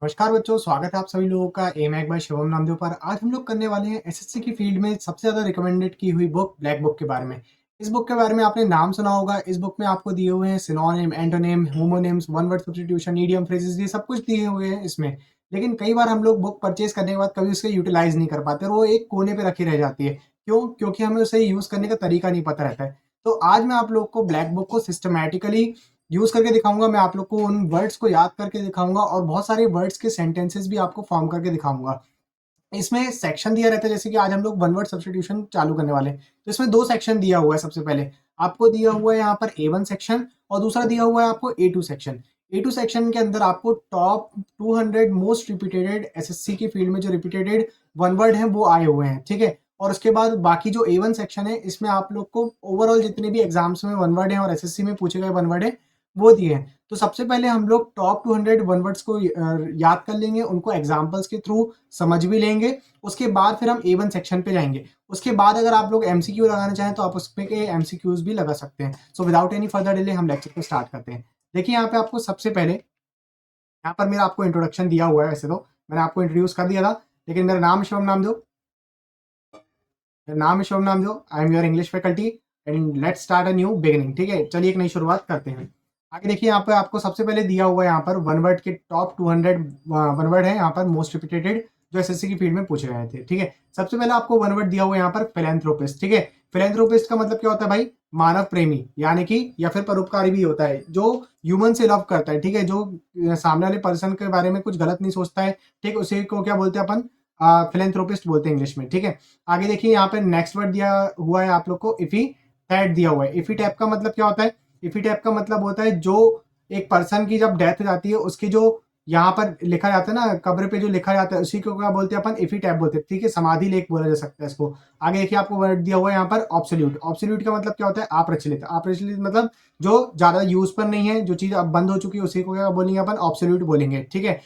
नमस्कार बच्चों, स्वागत है आप सभी लोगों का एमैक बाय शिवम नामदेव पर। आज हम लोग करने वाले हैं एसएससी की फील्ड में सबसे ज़्यादा रिकमेंडेड की हुई बुक ब्लैक बुक के बारे में। इस बुक के बारे में आपने नाम सुना होगा। इस बुक में आपको दिए हुए हैं synonym, antonym, homonyms, one word substitution, idiom, phrases, ये सब कुछ दिए हुए हैं इसमें। लेकिन कई बार हम लोग बुक परचेज करने के बाद कभी उसको यूटिलाइज नहीं कर पाते और वो एक कोने पे रखी रह जाती है। क्यों? क्योंकि हमें उसे यूज़ करने का तरीका नहीं पता रहता है। तो आज मैं आप लोग को ब्लैक बुक को सिस्टमैटिकली यूज़ करके दिखाऊँगा। मैं आप लोग को उन वर्ड्स को याद करके दिखाऊँगा और बहुत सारे वर्ड्स के सेंटेंसेस भी आपको फॉर्म करके दिखाऊँगा। इसमें सेक्शन दिया रहता है, जैसे कि आज हम लोग वन वर्ड सब्स्टिट्यूशन चालू करने वाले हैं। तो इसमें 2 सेक्शन दिया हुआ है। सबसे पहले आपको दिया हुआ है यहाँ पर A1 सेक्शन और दूसरा दिया हुआ है आपको A2 सेक्शन। A2 सेक्शन के अंदर आपको टॉप 200 मोस्ट रिपीटेड एसएससी की फील्ड में जो रिपीटेड वन वर्ड हैं वो आए हुए हैं, ठीक है? और उसके बाद बाकी जो A1 सेक्शन है इसमें आप लोग को ओवरऑल जितने भी एग्ज़ाम्स में वन वर्ड हैं और एसएससी में पूछे गए वन वर्ड हैं, वो दिए हैं। तो सबसे पहले हम लोग टॉप 200 वन वर्ड्स को याद कर लेंगे, उनको एग्ज़ाम्पल्स के थ्रू समझ भी लेंगे। उसके बाद फिर हम A1 सेक्शन पे जाएँगे। उसके बाद अगर आप लोग एमसीक्यू लगाना चाहें तो आप उसपे के एमसीक्यूज़ भी लगा सकते हैं। So without any further delay हम लेक्चर को स्टार्ट करते हैं। देखिए यहाँ पे आपको सबसे पहले यहाँ पर मेरा आपको इंट्रोडक्शन दिया हुआ है। वैसे तो मैंने आपको इंट्रोड्यूस कर दिया था, लेकिन मेरा नाम शिवम नामदेव। मेरा नाम है Shivam Namdev. I am your English faculty and let's start a new beginning. ठीक है, चलिए एक नई शुरुआत करते हैं। आगे देखिए यहाँ पे आपको सबसे पहले दिया हुआ है यहाँ पर वन वर्ड के टॉप 200 वन वर्ड है यहाँ पर मोस्ट रिपीटेड जो एसएससी की फील्ड में पूछे गए थे। ठीक है, सबसे पहले आपको वन वर्ड दिया हुआ है यहाँ पर फिलैंथ्रोपिस्ट। ठीक है, फिलैंथ्रोपिस्ट का मतलब क्या होता है भाई? मानव प्रेमी, यानी कि या फिर परोपकारी भी होता है, जो ह्यूमन से लव करता है। ठीक है, जो सामने वाले पर्सन के बारे में कुछ गलत नहीं सोचता है। ठीक, उसी को क्या बोलते हैं अपन? फिलैंथ्रोपिस्ट बोलते हैं इंग्लिश में। ठीक है, आगे देखिए यहाँ पे नेक्स्ट वर्ड दिया हुआ है आप लोग को इफीटैट दिया हुआ है। इफीटैप का मतलब क्या होता है? इफीटैप का मतलब होता है जो एक पर्सन की जब डेथ हो जाती है उसकी जो यहाँ पर लिखा जाता है ना, कब्र पे जो लिखा जाता है उसी को क्या बोलते हैं अपन? इफीटैप बोलते हैं। ठीक है, समाधि लेख बोला जा सकता है इसको। आगे देखिए आपको वर्ड दिया हुआ है यहाँ पर ऑब्सोल्यूट। ऑब्सोल्यूट का मतलब क्या होता है? अप्रचलित। अप्रचलित मतलब जो ज्यादा यूज पर नहीं है, जो चीज अब बंद हो चुकी है उसी को क्या बोलेंगे अपन? ऑब्सोल्यूट बोलेंगे। ठीक है,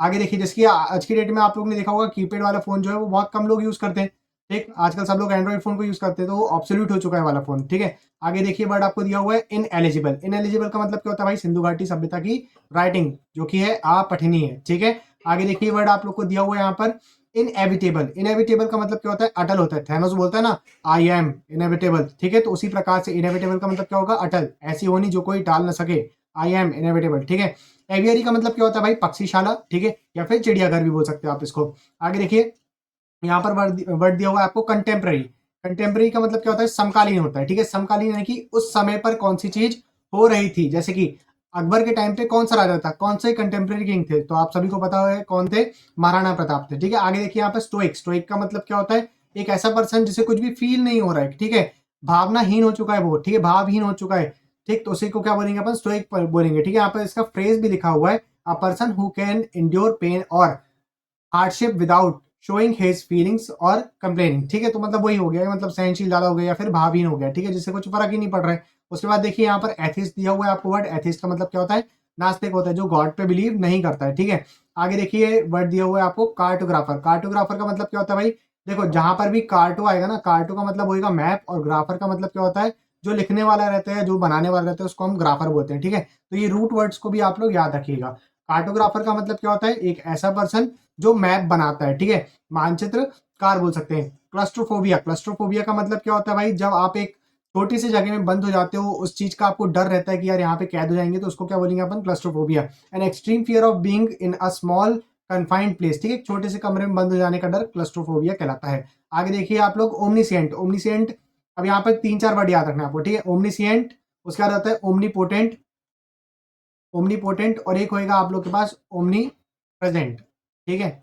आगे देखिए जैसे कि आज की डेट में आप लोगों ने देखा होगा कीपैड वाला फ़ोन जो है वो बहुत कम लोग यूज़ करते हैं। ठीक? आजकल सब लोग एंड्रॉइड फ़ोन को यूज़ करते हैं, तो वो ऑब्सोल्यूट हो चुका है वाला फ़ोन। ठीक है? आगे देखिए वर्ड आपको दिया हुआ है इनएलिजिबल। इनएलिजिबल का मतलब क्या होता है भाई? सिंधु घाटी सभ्यता की राइटिंग जो कि है अपठनीय है। ठीक है? आगे देखिए वर्ड आप लोग को दिया हुआ है यहाँ पर इनएविटेबल। इनएविटेबल का मतलब क्या होता है? अटल होता है। थैनोस बोलता है ना, आई एम इनएविटेबल। ठीक है? तो उसी प्रकार से इनएविटेबल का मतलब क्या होगा? अटल। ऐसी होनी जो कोई टाल ना सके। I am inevitable. ठीक है? एवियरी का मतलब क्या होता है भाई? पक्षीशाला। ठीक है, या फिर चिड़ियाघर भी बोल सकते हो आप इसको। आगे देखिए यहाँ पर वर्ड वर्ड दिया हुआ है आपको कंटेम्प्रेरी। कंटेम्प्रेरी का मतलब क्या होता है? समकालीन होता है। ठीक है, समकालीन यानी कि उस समय पर कौन सी चीज हो रही थी। जैसे कि अकबर के टाइम पे कौन सा राजा था, कौन से कंटेम्प्रेरी किंग थे, तो आप सभी को पता है कौन थे? महाराणा प्रताप थे। ठीक है, आगे देखिए यहाँ पर स्टोइक। स्टोइक का मतलब क्या होता है? एक ऐसा पर्सन जिसे कुछ भी फील नहीं हो रहा है। ठीक है, भावनाहीन हो चुका है वो। ठीक है, भावहीन हो चुका है। ठीक, तो उसी को क्या बोलेंगे अपन? स्टोइक बोलेंगे। ठीक है, यहाँ पर इसका फ्रेज भी लिखा हुआ है, a person who can endure pain और hardship without showing his feelings और कंप्लेनिंग। ठीक है, तो मतलब वही हो गया, मतलब सहनशील ज्यादा हो गया या फिर भावहीन हो गया। ठीक है, जिससे कुछ फर्क ही नहीं पड़ रहा है। उसके बाद देखिए यहाँ पर एथिस्ट दिया हुआ है आपको वर्ड। एथिस्ट का मतलब क्या होता है? नास्तिक होता है, जो गॉड पे बिलीव नहीं करता है। ठीक है, आगे देखिए वर्ड दिया हुआ है आपको कार्टोग्राफर। कार्टोग्राफर का मतलब क्या होता है भाई? देखो जहां पर भी कार्टो आएगा ना, कार्टो का मतलब होगा मैप, और ग्राफर का मतलब क्या होता है? जो लिखने वाला रहता है, जो बनाने वाला रहता है, उसको हम ग्राफर बोलते हैं। ठीक है, तो ये रूट वर्ड्स को भी आप लोग याद रखिएगा। कार्टोग्राफर का मतलब क्या होता है? एक ऐसा पर्सन जो मैप बनाता है। ठीक है, मानचित्रकार बोल सकते हैं। क्लस्ट्रोफोबिया। क्लस्ट्रोफोबिया का मतलब क्या होता है भाई? जब आप एक छोटी सी जगह में बंद हो जाते हो, उस चीज का आपको डर रहता है कि यार यहाँ पे कैद हो जाएंगे, तो उसको क्या बोलेंगे अपन? Claustrophobia. An extreme fear of being in a small confined place. ठीक है, एक छोटे से कमरे में बंद हो जाने का डर क्लस्ट्रोफोबिया कहलाता है। आगे देखिए आप लोग ओमनीसिएंट। ओमनीसिएंट, अब यहाँ पर 3-4 वर्ड याद रखना है आपको। ठीक है, ओमनीसिएंट, उसके बाद आता है ओमनीपोटेंट। ओमनीपोटेंट, और एक होएगा आप लोग के पास ओमनी प्रेजेंट। ठीक है,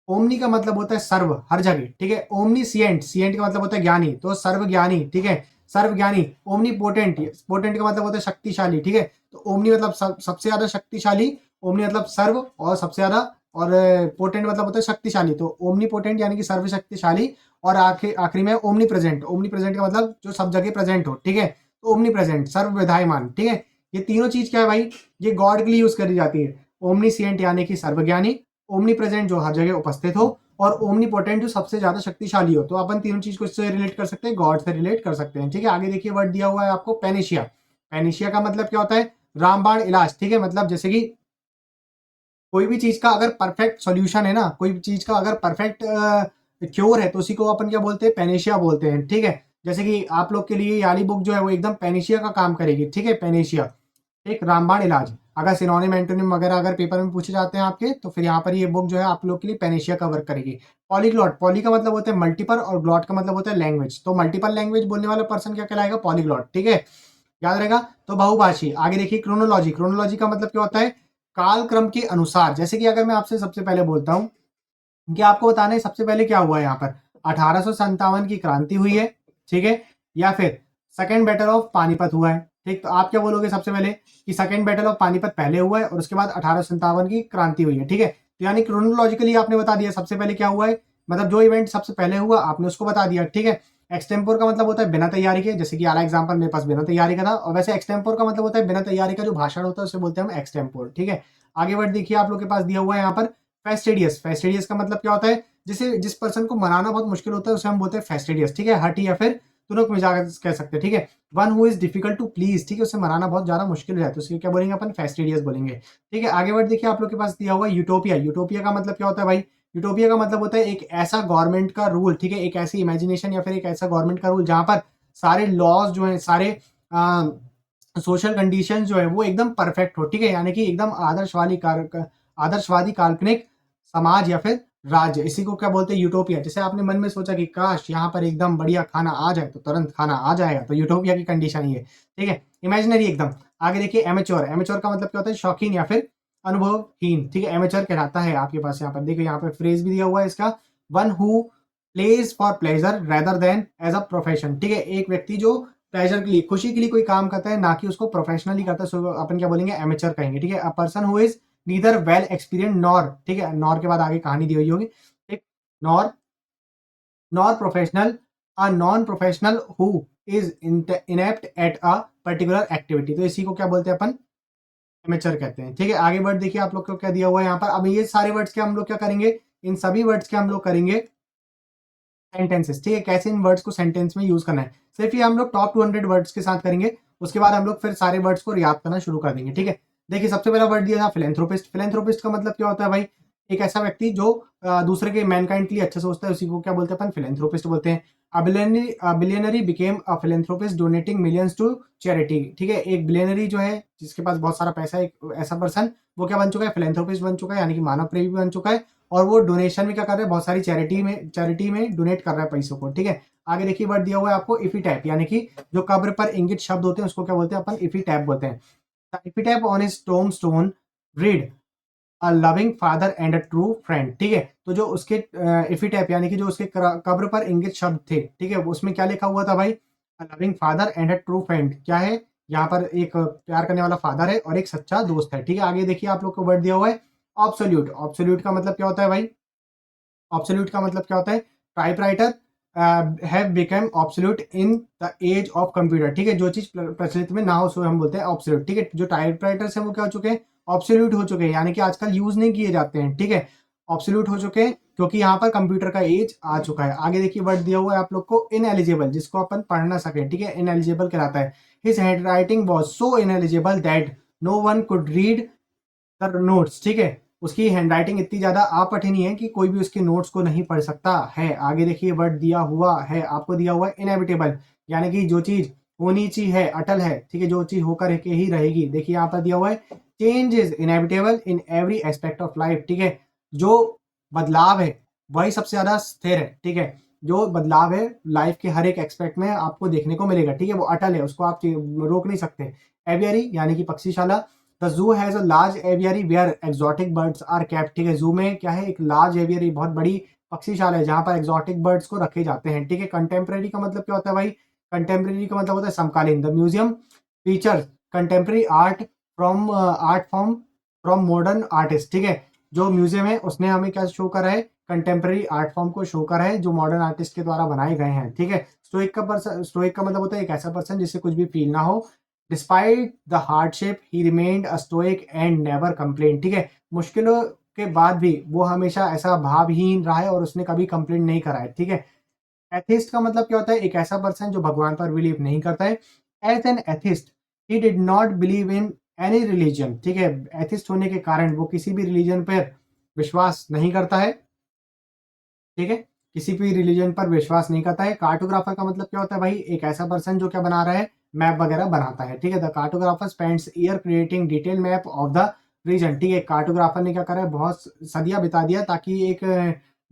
ओमनी का मतलब होता है सर्व, हर जगह। ठीक है, ओमनी सिएंट, सिएंट का मतलब होता है ज्ञानी, तो सर्व ज्ञानी। ठीक है, सर्व ज्ञानी। ओमनी पोटेंट, पोटेंट का मतलब होता है शक्तिशाली। ठीक है, तो ओमनी मतलब सबसे ज्यादा शक्तिशाली। ओमनी मतलब सर्व और सबसे ज्यादा, और पोटेंट मतलब होता है शक्तिशाली, तो ओमनी पोटेंट यानी कि सर्व शक्तिशाली। और आखिरी आखिरी में ओमनी प्रेजेंट। ओमनी प्रेजेंट का मतलब जो सब जगह प्रेजेंट हो। ठीक है, तो ओमनी प्रेजेंट, सर्व विधायमान। ठीक है, ये तीनों चीज क्या है भाई? ये गॉड के लिए यूज करी जाती है। ओमनी सिएंट यानी कि सर्वज्ञानी, ओमनी प्रेजेंट जो हर जगह उपस्थित हो, और ओमनी पोटेंट जो सबसे ज्यादा शक्तिशाली हो। तो अपन तीनों चीज को इससे रिलेट कर सकते हैं, गॉड से रिलेट कर सकते हैं। ठीक है, आगे देखिए वर्ड दिया हुआ है आपको पेनिशिया। पेनिशिया का मतलब क्या होता है? रामबाण इलाज। ठीक है, मतलब जैसे कि कोई भी चीज़ का अगर परफेक्ट सॉल्यूशन है ना, कोई भी चीज़ का अगर परफेक्ट क्योर है, तो उसी को अपन क्या बोलते हैं, पैनेशिया बोलते हैं, ठीक है? जैसे कि आप लोग के लिए ये वाली बुक जो है वो एकदम पैनेशिया का काम करेगी, ठीक है? पैनेशिया, एक रामबाण इलाज। अगर सिनोनिम, एंटोनिम वगैरह अगर पेपर में पूछे जाते हैं आपके, तो फिर यहाँ पर ये बुक जो है आप लोग के लिए पैनेशिया का वर्क करेगी। पॉलीग्लॉट, पॉली का मतलब होता है मल्टीपल और ग्लॉट का मतलब होता है लैंग्वेज। तो मल्टीपल लैंग्वेज बोलने वाला पर्सन क्या कहलाएगा? पॉलीग्लॉट, ठीक है? याद रहेगा? तो बहुभाषी। आगे देखिए क्रोनोलॉजी, क्रोनोलॉजी का मतलब क्या होता है? काल क्रम के अनुसार। जैसे कि अगर मैं आपसे सबसे पहले बोलता हूँ कि आपको बताना है सबसे पहले क्या हुआ है यहाँ पर, 1857 की क्रांति हुई है, ठीक है? या फिर सेकंड बैटल ऑफ पानीपत हुआ है, ठीक? तो आप क्या बोलोगे सबसे पहले कि सेकंड बैटल ऑफ पानीपत पहले हुआ है और उसके बाद 1857 की क्रांति हुई है, ठीक है? तो यानी क्रोनोलॉजिकली आपने बता दिया सबसे पहले क्या हुआ है, मतलब जो इवेंट सबसे पहले हुआ आपने उसको बता दिया, ठीक है? एक्सटेम्पोर का मतलब होता है बिना तैयारी के, जैसे कि आला एग्जाम्पल मेरे पास बिना तैयारी का था, और वैसे एक्सटेम्पोर का मतलब होता है बिना तैयारी का जो भाषण होता है उसे बोलते हैं हम एक्सटेम्पोर, ठीक है? आगे बढ़ देखिए आप लोग के पास दिया हुआ है यहाँ पर फेस्टिडियस। फेस्टिडियस का मतलब क्या होता है? जिसे जिस पर्सन को मनाना बहुत मुश्किल होता है उसे हम बोलते हैं फेस्टिडियस, ठीक है? हठी या फिर तुनक मिजाज कह सकते हैं, ठीक है? One who is difficult to please, ठीक है? उसे मनाना बहुत ज्यादा मुश्किल है, तो उसे क्या बोलेंगे अपन? फेस्टिडियस बोलेंगे, ठीक है? आगे बढ़ देखिए आप लोग के पास दिया हुआ है यूटोपिया। यूटोपिया का मतलब क्या होता है भाई? यूटोपिया का मतलब होता है एक ऐसा गवर्नमेंट का रूल, ठीक है? एक ऐसी इमेजिनेशन या फिर एक ऐसा गवर्नमेंट का रूल जहां पर सारे लॉज जो है, सारे सोशल कंडीशन जो है वो एकदम परफेक्ट हो, ठीक है? यानी कि एकदम आदर्शवादी काल्पनिक समाज या फिर राज्य, इसी को क्या बोलते हैं? यूटोपिया। जैसे आपने मन में सोचा कि काश यहाँ पर एकदम बढ़िया खाना आ जाए, तो तुरंत खाना आ जाएगा, तो यूटोपिया की कंडीशन ये, ठीक है? इमेजिनरी एकदम। आगे देखिए एमेच्योर। एमेच्योर का मतलब क्या होता है? शौकीन या फिर अनुभवहीन, ठीक है? एमेच्योर कहलाता है आपके पास। यहाँ पर देखिए, यहाँ पे फ्रेज भी दिया हुआ है इसका, one who plays for pleasure rather than as a profession, ठीक है? एक व्यक्ति जो प्लेजर के लिए, खुशी के लिए कोई काम करता है, ना कि उसको प्रोफेशनली करता है, सो अपन क्या बोलेंगे? एमेच्योर कहेंगे, ठीक है? A person who is neither well experience nor, ठीक है? नॉर के बाद आगे कहानी दी हुई होगी, ठीक? Nor nor professional, a non professional who is inept at a particular activity. तो इसी को क्या बोलते हैं अपन? एमेच्योर कहते हैं, ठीक है? आगे वर्ड देखिए आप लोग को क्या दिया हुआ है यहाँ पर। अब ये सारे वर्ड्स के हम लोग क्या करेंगे? इन सभी वर्ड्स के हम लोग करेंगे सेंटेंसेस, ठीक है? कैसे इन वर्ड्स को सेंटेंस में यूज करना है, सिर्फ ये हम लोग टॉप 200 वर्ड्स के साथ करेंगे। उसके बाद हम लोग फिर सारे वर्ड्स को याद करना शुरू कर देंगे, ठीक है? देखिए सबसे पहला वर्ड दिया था फिलेंथ्रोपिस्ट। फिलेंथ्रोपिस्ट का मतलब क्या होता है भाई? एक ऐसा व्यक्ति जो दूसरे के मैनकाइंड के लिए अच्छा सोचता है, उसी को क्या बोलते हैं अपन? फिलेंथ्रोपिस्ट बोलते हैं। Billionaire became a philanthropist donating millions to charity, ठीक है? एक बिलियनरी जो है, जिसके पास बहुत सारा पैसा है, एक ऐसा पर्सन, वो क्या बन चुका है? फिलेंथ्रोपिस्ट बन चुका है, यानी कि मानव प्रेमी बन चुका है। और वो डोनेशन भी क्या कर रहा है? बहुत सारी चैरिटी में डोनेट कर रहा है पैसों को, ठीक है? आगे देखिए वर्ड दिया हुआ है आपको इफीटैप, यानी कि जो कब्र पर इंगित शब्द होते हैं उसको क्या बोलते हैं अपन? इफीटैप बोलते हैं। Epitaph on his tombstone read a loving father and a true friend, ठीक है? तो जो उसके इफीटैप यानी कि जो उसके कब्र पर इंगित शब्द थे, ठीक है? उसमें क्या लिखा हुआ था भाई? अ loving father and a true friend. क्या है? यहाँ पर एक प्यार करने वाला फादर है और एक सच्चा दोस्त है, ठीक है? आगे देखिए आप लोग को वर्ड दिया हुआ है ऑब्सोल्यूट। ऑब्सोल्यूट का मतलब क्या होता है भाई? ऑब्सोल्यूट का मतलब क्या होता है? Typewriter have become obsolete in the age of computer, ठीक है? जो चीज प्रचलित में ना हो सो हम बोलते हैं ऑब्सोल्यूट, ठीक है? जो टाइपराइटर्स हैं वो क्या हो चुके हैं? ऑब्सोल्यूट हो चुके हैं, यानी कि आजकल यूज नहीं किए जाते हैं, ठीक है? ऑब्सोल्यूट हो चुके हैं क्योंकि यहाँ पर कंप्यूटर का एज आ चुका है। आगे देखिए वर्ड दिया हुआ है आप लोग को इनएलिजिबल, जिसको अपन पढ़ ना सके, ठीक है? इनएलिजिबल कहलाता है। His handwriting was so ineligible that no one could read the notes, ठीक है? उसकी हैंडराइटिंग इतनी ज़्यादा अपठनीय है कि कोई भी उसके नोट्स को नहीं पढ़ सकता है। आगे देखिए वर्ड दिया हुआ है आपको, दिया हुआ है इनएविटेबल, यानी कि जो चीज़ होनी चाहिए है, अटल है, ठीक है? जो चीज़ होकर के ही रहेगी। देखिए यहाँ पर दिया हुआ है change is inevitable in every aspect of life, ठीक है? जो बदलाव है वही सबसे ज़्यादा स्थिर है, ठीक है? जो बदलाव है लाइफ के हर एक एक्सपेक्ट में आपको देखने को मिलेगा, ठीक है? वो अटल है, उसको आप रोक नहीं सकते। एवियरी यानी कि पक्षीशाला। The zoo has a large aviary where exotic birds are kept, ठीक है? जू में क्या है? एक लार्ज एवियरी, बहुत बड़ी पक्षीशाला है जहां पर एक्सोटिक बर्ड्स को रखे जाते हैं, ठीक है? कंटेम्प्रेरी का मतलब क्या होता है भाई? कंटेम्प्रेरी का मतलब होता है समकालीन। The museum features contemporary art form from modern artist, ठीक है? जो म्यूजियम है उसने हमें क्या शो करा है? कंटेम्प्रेरी आर्ट फॉर्म को शो करा है जो मॉडर्न आर्टिस्ट के द्वारा बनाए गए हैं, ठीक है? स्टोइक का मतलब होता है एक ऐसा पर्सन जिससे कुछ भी फील ना हो। Despite the hardship he remained a stoic and never complain, ठीक है? मुश्किलों के बाद भी वो हमेशा ऐसा भावहीन रहा है और उसने कभी कंप्लेन नहीं करा है, ठीक है? एथिस्ट का मतलब क्या होता है? एक ऐसा पर्सन जो भगवान पर बिलीव नहीं करता है। As an atheist he did not believe in any religion, ठीक है, एथिस्ट होने के कारण वो किसी भी रिलीजन पर विश्वास नहीं करता है, ठीक है, किसी भी रिलीजन पर विश्वास नहीं करता है। कार्टोग्राफर का मतलब क्या होता है भाई, एक ऐसा पर्सन जो क्या बना रहा है, मैप वगैरह बनाता है, ठीक है। The cartographer spends year creating detail map of the region, ठीक है, कार्टोग्राफर ने क्या करा है, बहुत सदियां बिता दिया ताकि एक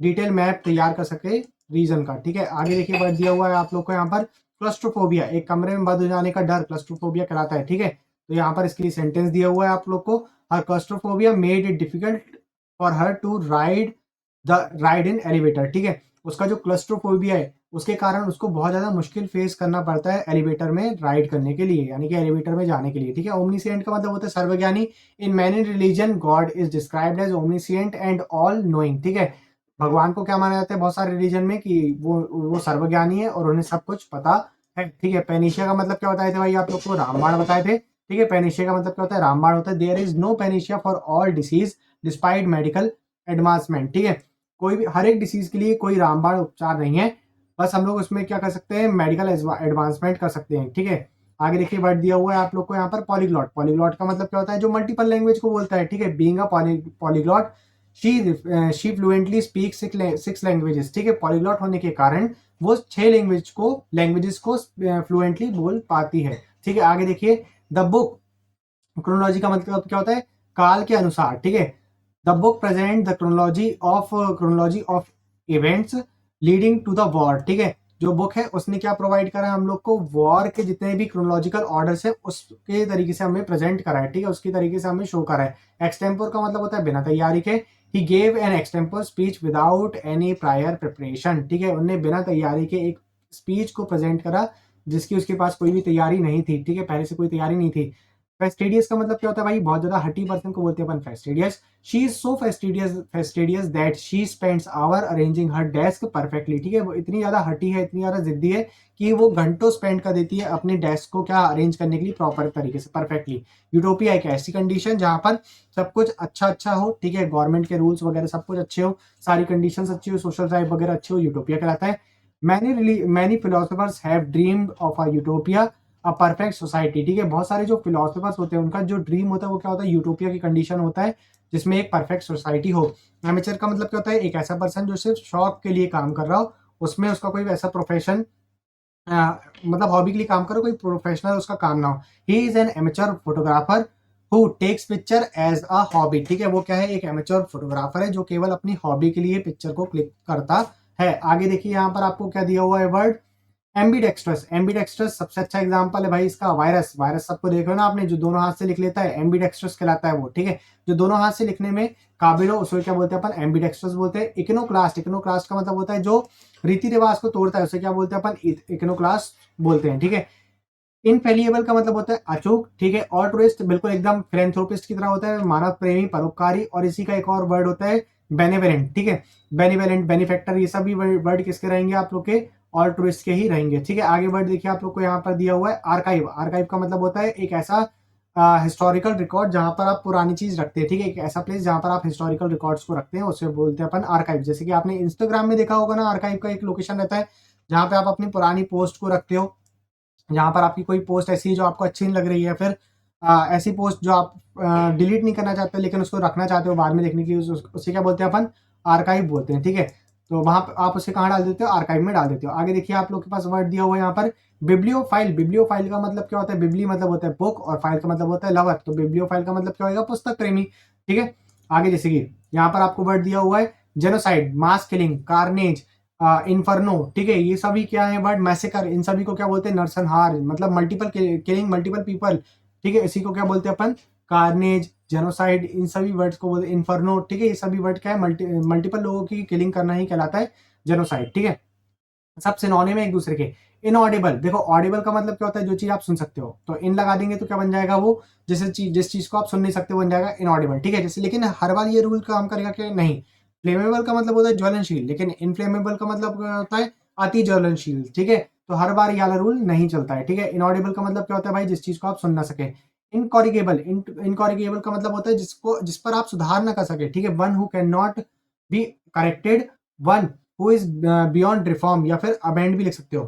डिटेल मैप तैयार कर सके रीजन का, ठीक है। आगे देखिए वर्ड दिया हुआ है आप लोग को यहाँ पर, क्लस्ट्रोफोबिया, एक कमरे में बंद हो जाने का डर क्लस्ट्रोफोबिया कहलाता है, ठीक है। तो यहाँ पर इसके लिए सेंटेंस दिया हुआ है आप लोग को, her claustrophobia made it difficult for her to ride in elevator, ठीक है। उसका जो क्लस्ट्रोफोबिया है उसके कारण उसको बहुत ज्यादा मुश्किल फेस करना पड़ता है एलिवेटर में राइड करने के लिए, यानी कि एलिवेटर में जाने के लिए, ठीक है। ओमनीसिएंट का मतलब होता है सर्वज्ञानी। In many religion god is described as omniscient and all knowing, ठीक है। भगवान को क्या माना जाता है बहुत सारे रिलीजन में कि वो सर्वज्ञानी है और उन्हें सब कुछ पता है, ठीक है। पेनिशिया का मतलब क्या बताए थे भाई आप लोग को, रामबाण बताए थे, ठीक है। पेनिशिया का मतलब क्या होता है, रामबाण होता है। There is no panacea for all disease despite medical advancement, ठीक है। कोई भी हर एक डिसीज के लिए कोई रामबाण उपचार नहीं है, बस हम लोग उसमें क्या कर सकते हैं, मेडिकल एडवांसमेंट कर सकते हैं, ठीक है। आगे देखिए वर्ड दिया हुआ है आप लोग को यहाँ पर, पॉलीग्लॉट। पॉलीग्लॉट का मतलब क्या होता है, जो मल्टीपल लैंग्वेज को बोलता है, ठीक है। Being a polyglot she fluently speak six languages, ठीक है। पॉलीग्लॉट होने के कारण वो 6 लैंग्वेजेस को फ्लुएंटली बोल पाती है, ठीक है। आगे देखिए द बुक, क्रोनोलॉजी का मतलब क्या होता है, काल के अनुसार, ठीक है। The book present the chronology of events leading to the war, ठीक है। जो बुक है उसने क्या प्रोवाइड करा है हम लोग को, वॉर के जितने भी क्रोनोलॉजिकल ऑर्डर्स है उसके तरीके से हमें प्रेजेंट करा है, ठीक है, उसकी तरीके से हमें शो करा है। एक्सटेम्पोर का मतलब होता है बिना तैयारी के। He gave an extempore speech without any prior preparation, ठीक है, उन्हें बिना तैयारी के एक स्पीच को प्रेजेंट करा जिसकी उसके पास कोई भी तैयारी नहीं थी, ठीक है, पहले से कोई तैयारी नहीं थी। फेस्टिडियस का मतलब क्या होता है भाई, बहुत ज्यादा हटी पर्सन को बोलते हैं अपन fastidious. She is so fastidious that she spends hour arranging her desk perfectly, ठीक है। वो इतनी ज्यादा हटी है, इतनी ज्यादा जिद्दी है कि वो घंटों स्पेंड कर देती है अपने डेस्क को क्या अरेंज करने के लिए प्रॉपर तरीके से परफेक्टली। यूटोपिया एक ऐसी कंडीशन जहां पर सब कुछ अच्छा अच्छा हो, ठीक है, गवर्नमेंट के रूल्स वगैरह सब कुछ अच्छे हो, सारी कंडीशन अच्छी हो, सोशल लाइफ वगैरह अच्छी हो, यूटोपिया कहलाता है। Many philosophers have dreamed of a utopia, a perfect society, ठीक है। बहुत सारे जो फिलोसफर्स होते हैं उनका जो ड्रीम होता है वो क्या होता है, यूटोपिया की कंडीशन होता है जिसमें एक परफेक्ट सोसाइटी हो। एमेचर का मतलब क्या होता है, एक ऐसा पर्सन जो सिर्फ शौक के लिए काम कर रहा हो, उसमें उसका कोई वैसा प्रोफेशन मतलब हॉबी के लिए काम करो, कोई प्रोफेशनल उसका काम ना हो। He is an amateur photographer who takes picture as a hobby, ठीक है, वो क्या है, एक एमेचर फोटोग्राफर है जो केवल अपनी हॉबी के लिए पिक्चर को क्लिक करता है। आगे देखिए यहाँ पर आपको क्या दिया हुआ है वर्ड, एम्बीडेक्स्ट्रस। एम्बीडेक्स्ट्रस सबसे अच्छा एग्जांपल है भाई इसका, वायरस। वायरस सबको देखो ना आपने, जो दोनों हाथ से लिख लेता है एम्बीडेक्स्ट्रस कहलाता है वो, ठीक है। जो दोनों हाथ से लिखने में काबिल हो उसे क्या बोलते हैं अपन, एम्बीडेक्स्ट्रस बोलते हैं। इकोनोक्लास्ट, इकोनोक्लास्ट का मतलब होता है जो रीति रिवाज को तोड़ता है, उसे क्या बोलते हैं अपन, इकोनोक्लास्ट बोलते हैं, ठीक है। इनफेलिएबल का मतलब होता है अचूक, ठीक है। ऑल्ट्रुइस्ट बिल्कुल एकदम फिलेंथ्रोपिस्ट की तरह होता है, मानव प्रेमी परोपकारी। और इसी का एक और वर्ड होता है बेनेवलेंट, ठीक है। बेनिवेलेंट, बेनिफेक्टर, ये सभी वर्ड किसके रहेंगे आप लोग के, ऑल्ट्रुइस्ट के ही रहेंगे, ठीक है। आगे वर्ड देखिए आप लोग को यहाँ पर दिया हुआ है आर्काइव। आर्काइव का मतलब होता है एक ऐसा हिस्टोरिकल रिकॉर्ड जहां पर आप पुरानी चीज रखते हैं, ठीक है, एक ऐसा प्लेस जहां पर आप हिस्टोरिकल रिकॉर्ड्स को रखते हैं, उसे बोलते हैं अपन आर्काइव। जैसे कि आपने इंस्टाग्राम में देखा होगा ना, आर्काइव का एक लोकेशन रहता है जहां पे आप अपनी पुरानी पोस्ट को रखते हो, जहाँ पर आपकी कोई पोस्ट ऐसी है जो आपको अच्छी नहीं लग रही है, फिर ऐसी पोस्ट जो आप डिलीट नहीं करना चाहते लेकिन उसको रखना चाहते हो बाद में देखने की, उसे क्या बोलते हैं अपन, आर्काइव बोलते हैं, ठीक है। तो वहां पर आप उसे कहाँ डाल देते हो, आर्काइव में डाल देते हो। आगे देखिए आप लोग के पास वर्ड दिया हुआ है यहाँ पर बिब्लियोफाइल। बिब्लियोफाइल का मतलब क्या होता है, बिब्ली मतलब होता है बुक और फाइल का मतलब होता है लवर, तो बिब्लियोफाइल का मतलब क्या होगा, पुस्तक प्रेमी, ठीक है। आगे जैसे कि यहाँ पर आपको वर्ड दिया हुआ है genocide, mass killing, carnage, inferno, ठीक है, ये सभी क्या है वर्ड, मैसेकर, इन सभी को क्या बोलते हैं, नरसंहार, मतलब मल्टीपल किलिंग मल्टीपल पीपल, ठीक है, इसी को क्या बोलते हैं अपन, कार्नेज, जेनोसाइड, इन सभी वर्ड्स को बोलते हैं इन्फर्नो, ठीक है। ये सभी वर्ड क्या है, मल्टीपल लोगों की किलिंग करना ही कहलाता है जेनोसाइड, ठीक है। सब सिनोनिम है एक दूसरे के। इनऑडिबल, देखो ऑडिबल का मतलब क्या होता है, जो चीज आप सुन सकते हो, तो इन लगा देंगे तो क्या बन जाएगा वो, जिस चीज को आप सुन नहीं सकते वो बन जाएगा इनऑडिबल, ठीक है। जैसे लेकिन हर बार ये रूल काम करेगा कि नहीं। फ्लेमेबल का मतलब होता है ज्वलनशील, लेकिन इनफ्लेमेबल का मतलब होता है अति ज्वलनशील, ठीक है। तो हर बार ये वाला रूल नहीं चलता है, ठीक है। इनऑडिबल का मतलब क्या होता है भाई, जिस चीज को आप सुन ना सके। इनकॉरिगेबल, इनकॉरिगेबल का मतलब होता है जिस पर आप सुधार ना कर सके, ठीक है। One who can not be corrected, one who is beyond reform, या फिर अमेंड भी लिख सकते हो,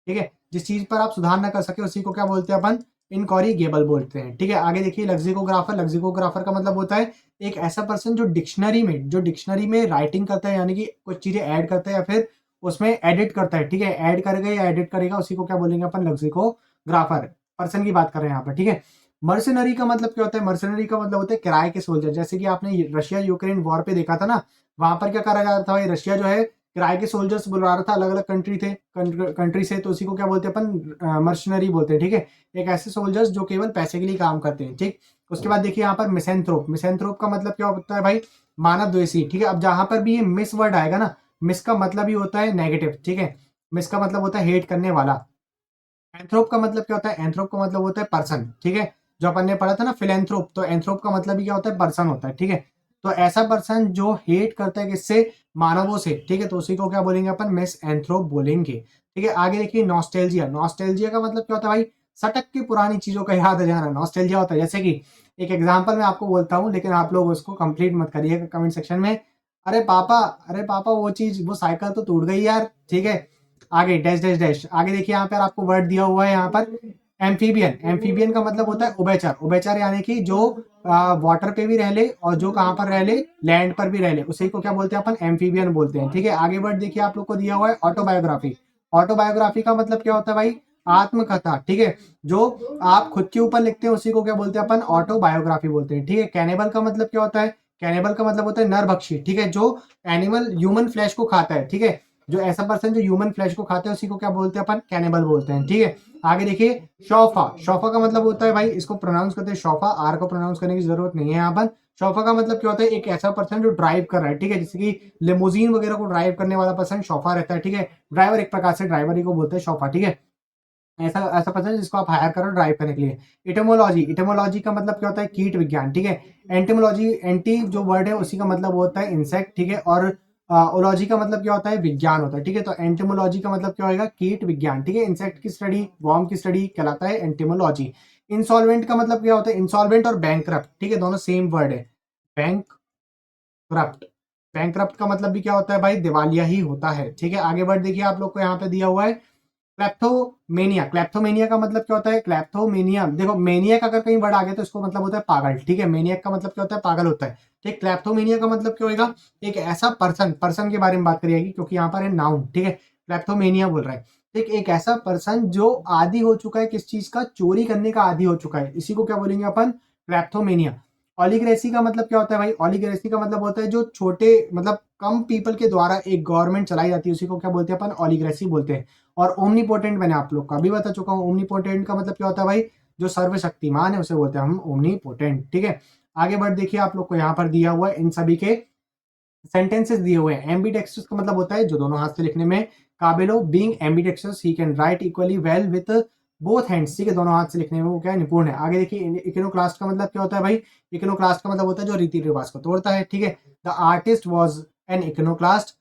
ठीक है। जिस चीज पर आप सुधार ना कर सके उसी को क्या बोलते हैं अपन, इनकॉरिगेबल बोलते हैं, ठीक है। आगे देखिए लेक्सिकोग्राफर, लेक्सिकोग्राफर का मतलब होता है एक ऐसा पर्सन जो डिक्शनरी में राइटिंग करता है, यानी कि कुछ चीज़ें ऐड करता है या फिर उसमें एडिट करता है, ठीक है। ऐड करेगा या एडिट करेगा, उसी को क्या बोलेंगे अपन, लेक्सिकोग्राफर पर्सन की बात कर रहे हैं यहाँ पर, ठीक है। मर्सनरी का मतलब क्या होता है, मर्सनरी का मतलब होता है किराए के सोल्जर। जैसे कि आपने रशिया यूक्रेन वॉर पे देखा था ना, वहां पर क्या करा जा रहा था भाई, रशिया जो है किराए के सोल्जर्स बुला रहा था अलग अलग कंट्री से, तो उसी को क्या बोलते हैं अपन, मर्सनरी बोलते हैं, ठीक है। एक ऐसे सोल्जर्स जो केवल पैसे के लिए काम करते हैं, ठीक। उसके बाद देखिए यहाँ पर मिसेंथ्रोप, मिसेंथ्रोप का मतलब क्या होता है भाई, मानव द्वेषी, ठीक है। अब जहां पर भी ये मिस वर्ड आएगा ना, मिस का मतलब ही होता है नेगेटिव, ठीक है। मिस का मतलब होता है हेट करने वाला। एंथ्रोप का मतलब क्या होता है, एंथ्रोप का मतलब होता है पर्सन, ठीक है। जो अपन ने पढ़ा था ना फिलेंथ्रोप, तो एंथ्रोप का मतलब ही क्या होता है, पर्सन होता है, ठीक है। तो ऐसा पर्सन जो हेट करता है किससे, मानवों से, ठीक है। तो उसी को क्या बोलेंगे अपन, मिस एंथ्रोप बोलेंगे, ठीक है। आगे देखिए नॉस्टैल्जिया, नॉस्टैल्जिया का मतलब क्या होता है भाई, सटक के पुरानी चीजों का याद आ जाना, नॉस्टैल्जिया होता है। जैसे कि एक एग्जांपल मैं आपको बोलता हूँ, लेकिन आप लोग उसको कंप्लीट मत करिएगा कमेंट सेक्शन में। अरे पापा, अरे पापा वो चीज, वो साइकिल तो टूट गई यार, ठीक है। आगे डैश डैश डैश, आगे देखिए यहाँ पर आपको वर्ड दिया हुआ है यहाँ पर एम्फीबियन, एम्फीबियन का मतलब होता है उभयचर, उभयचर यानी कि जो वाटर पे भी रह ले और जो कहाँ पर रह ले, लैंड पर भी रह ले, उसी को क्या बोलते हैं अपन, एम्फीबियन बोलते हैं, ठीक है। आगे वर्ड देखिए आप लोग को दिया हुआ है ऑटोबायोग्राफी, ऑटोबायोग्राफी का मतलब क्या होता है भाई, आत्मकथा, ठीक है। जो आप खुद के ऊपर लिखते हैं उसी को क्या बोलते हैं अपन, ऑटोबायोग्राफी बोलते हैं, ठीक है। कैनिबल का मतलब क्या होता है, कैनिबल का मतलब होता है नरभक्षी, ठीक है। जो एनिमल ह्यूमन फ्लैश को खाता है, ठीक है। जो ऐसा पर्सन जो ह्यूमन फ्लैश को खाता है उसी को क्या बोलते हैं अपन, कैनिबल बोलते हैं, ठीक है। आगे देखिए शौफा, शौफा का मतलब होता है भाई, इसको प्रोनाउंस करते हैं शौफा, आर को प्रोनाउंस करने की जरूरत नहीं है यहाँ पर। शौफा का मतलब क्या होता है, एक ऐसा पर्सन जो ड्राइव कर रहा है, ठीक है। जैसे कि लिमोजीन वगैरह को ड्राइव करने वाला पर्सन शौफा रहता है, ठीक है। ड्राइवर एक प्रकार से ड्राइवर ही को बोलते हैं शौफा, ठीक है। ऐसा ऐसा पर्सन जिसको आप हायर करो ड्राइव करने के लिए। इटमोलॉजी, इटमोलॉजी का मतलब क्या होता है, कीट विज्ञान, ठीक है। एंटिमोलॉजी, एंटी जो वर्ड है उसी का मतलब होता है इंसेक्ट, ठीक है। और ओलॉजी का मतलब क्या होता है, विज्ञान होता है, ठीक है। तो एंटिमोलॉजी का मतलब क्या होगा, कीट विज्ञान, ठीक है। इंसेक्ट की स्टडी, वॉर्म की स्टडी कहलाता है एंटिमोलॉजी। इंसॉल्वेंट का मतलब क्या होता है, इंसॉल्वेंट और बैंकरप्ट, ठीक है, दोनों सेम वर्ड है। बैंक करप्ट, बैंक का मतलब भी क्या होता है भाई, दिवालिया ही होता है, ठीक है। आगे बढ़ देखिए आप लोग को यहाँ पे दिया हुआ है क्लेप्थोमेनिया, क्लेप्थोमेनिया का मतलब क्या होता है, क्लेप्थोमेनिया देखो, मेनियक अगर कहीं वर्ड आ गया तो इसको मतलब होता है पागल, ठीक है। मेनियक का मतलब क्या होता है, पागल होता है, ठीक। क्लेप्थोमेनिया का मतलब क्या होगा, एक ऐसा पर्सन, पर्सन के बारे में बात करिएगी क्योंकि यहाँ पर है नाउन, ठीक है। क्लेप्थोमेनिया बोल रहा है, ठीक। एक ऐसा पर्सन जो आदी हो चुका है किस चीज का, चोरी करने का आदी हो चुका है, इसी को क्या बोलेंगे अपन, क्लेप्थोमेनिया। ऑलिगरेसी का मतलब क्या होता है भाई, ऑलिगरेसी का मतलब होता है जो छोटे मतलब कम पीपल के द्वारा एक गवर्नमेंट चलाई जाती है, उसी को क्या बोलते हैं अपन, ऑलिगरेसी बोलते हैं। और ओमनीपोटेंट मैंने आप लोग का भी बता चुका हूँ, ओमनीपोटेंट का मतलब क्या होता है भाई, जो सर्वशक्तिमान है उसे बोलते हैं हम ओमनीपोटेंट, ठीक है। आगे बढ़ देखिए आप लोग को यहाँ पर दिया हुआ है इन सभी के सेंटेंसेस दिए हुए हैं। एम्बीडेक्स्ट्रस का मतलब होता है जो दोनों हाथ से लिखने में काबिल हो, being ambidextrous he can write equally well with both hands, ठीक है। दोनों हाथ से लिखने में वो क्या है, निपुण है। आगे देखिए इकोनोक्लास्ट का मतलब क्या होता है भाई, इकोनोक्लास्ट का मतलब होता है जो रीति रिवाज को तोड़ता है, ठीक है। The artist was an iconoclast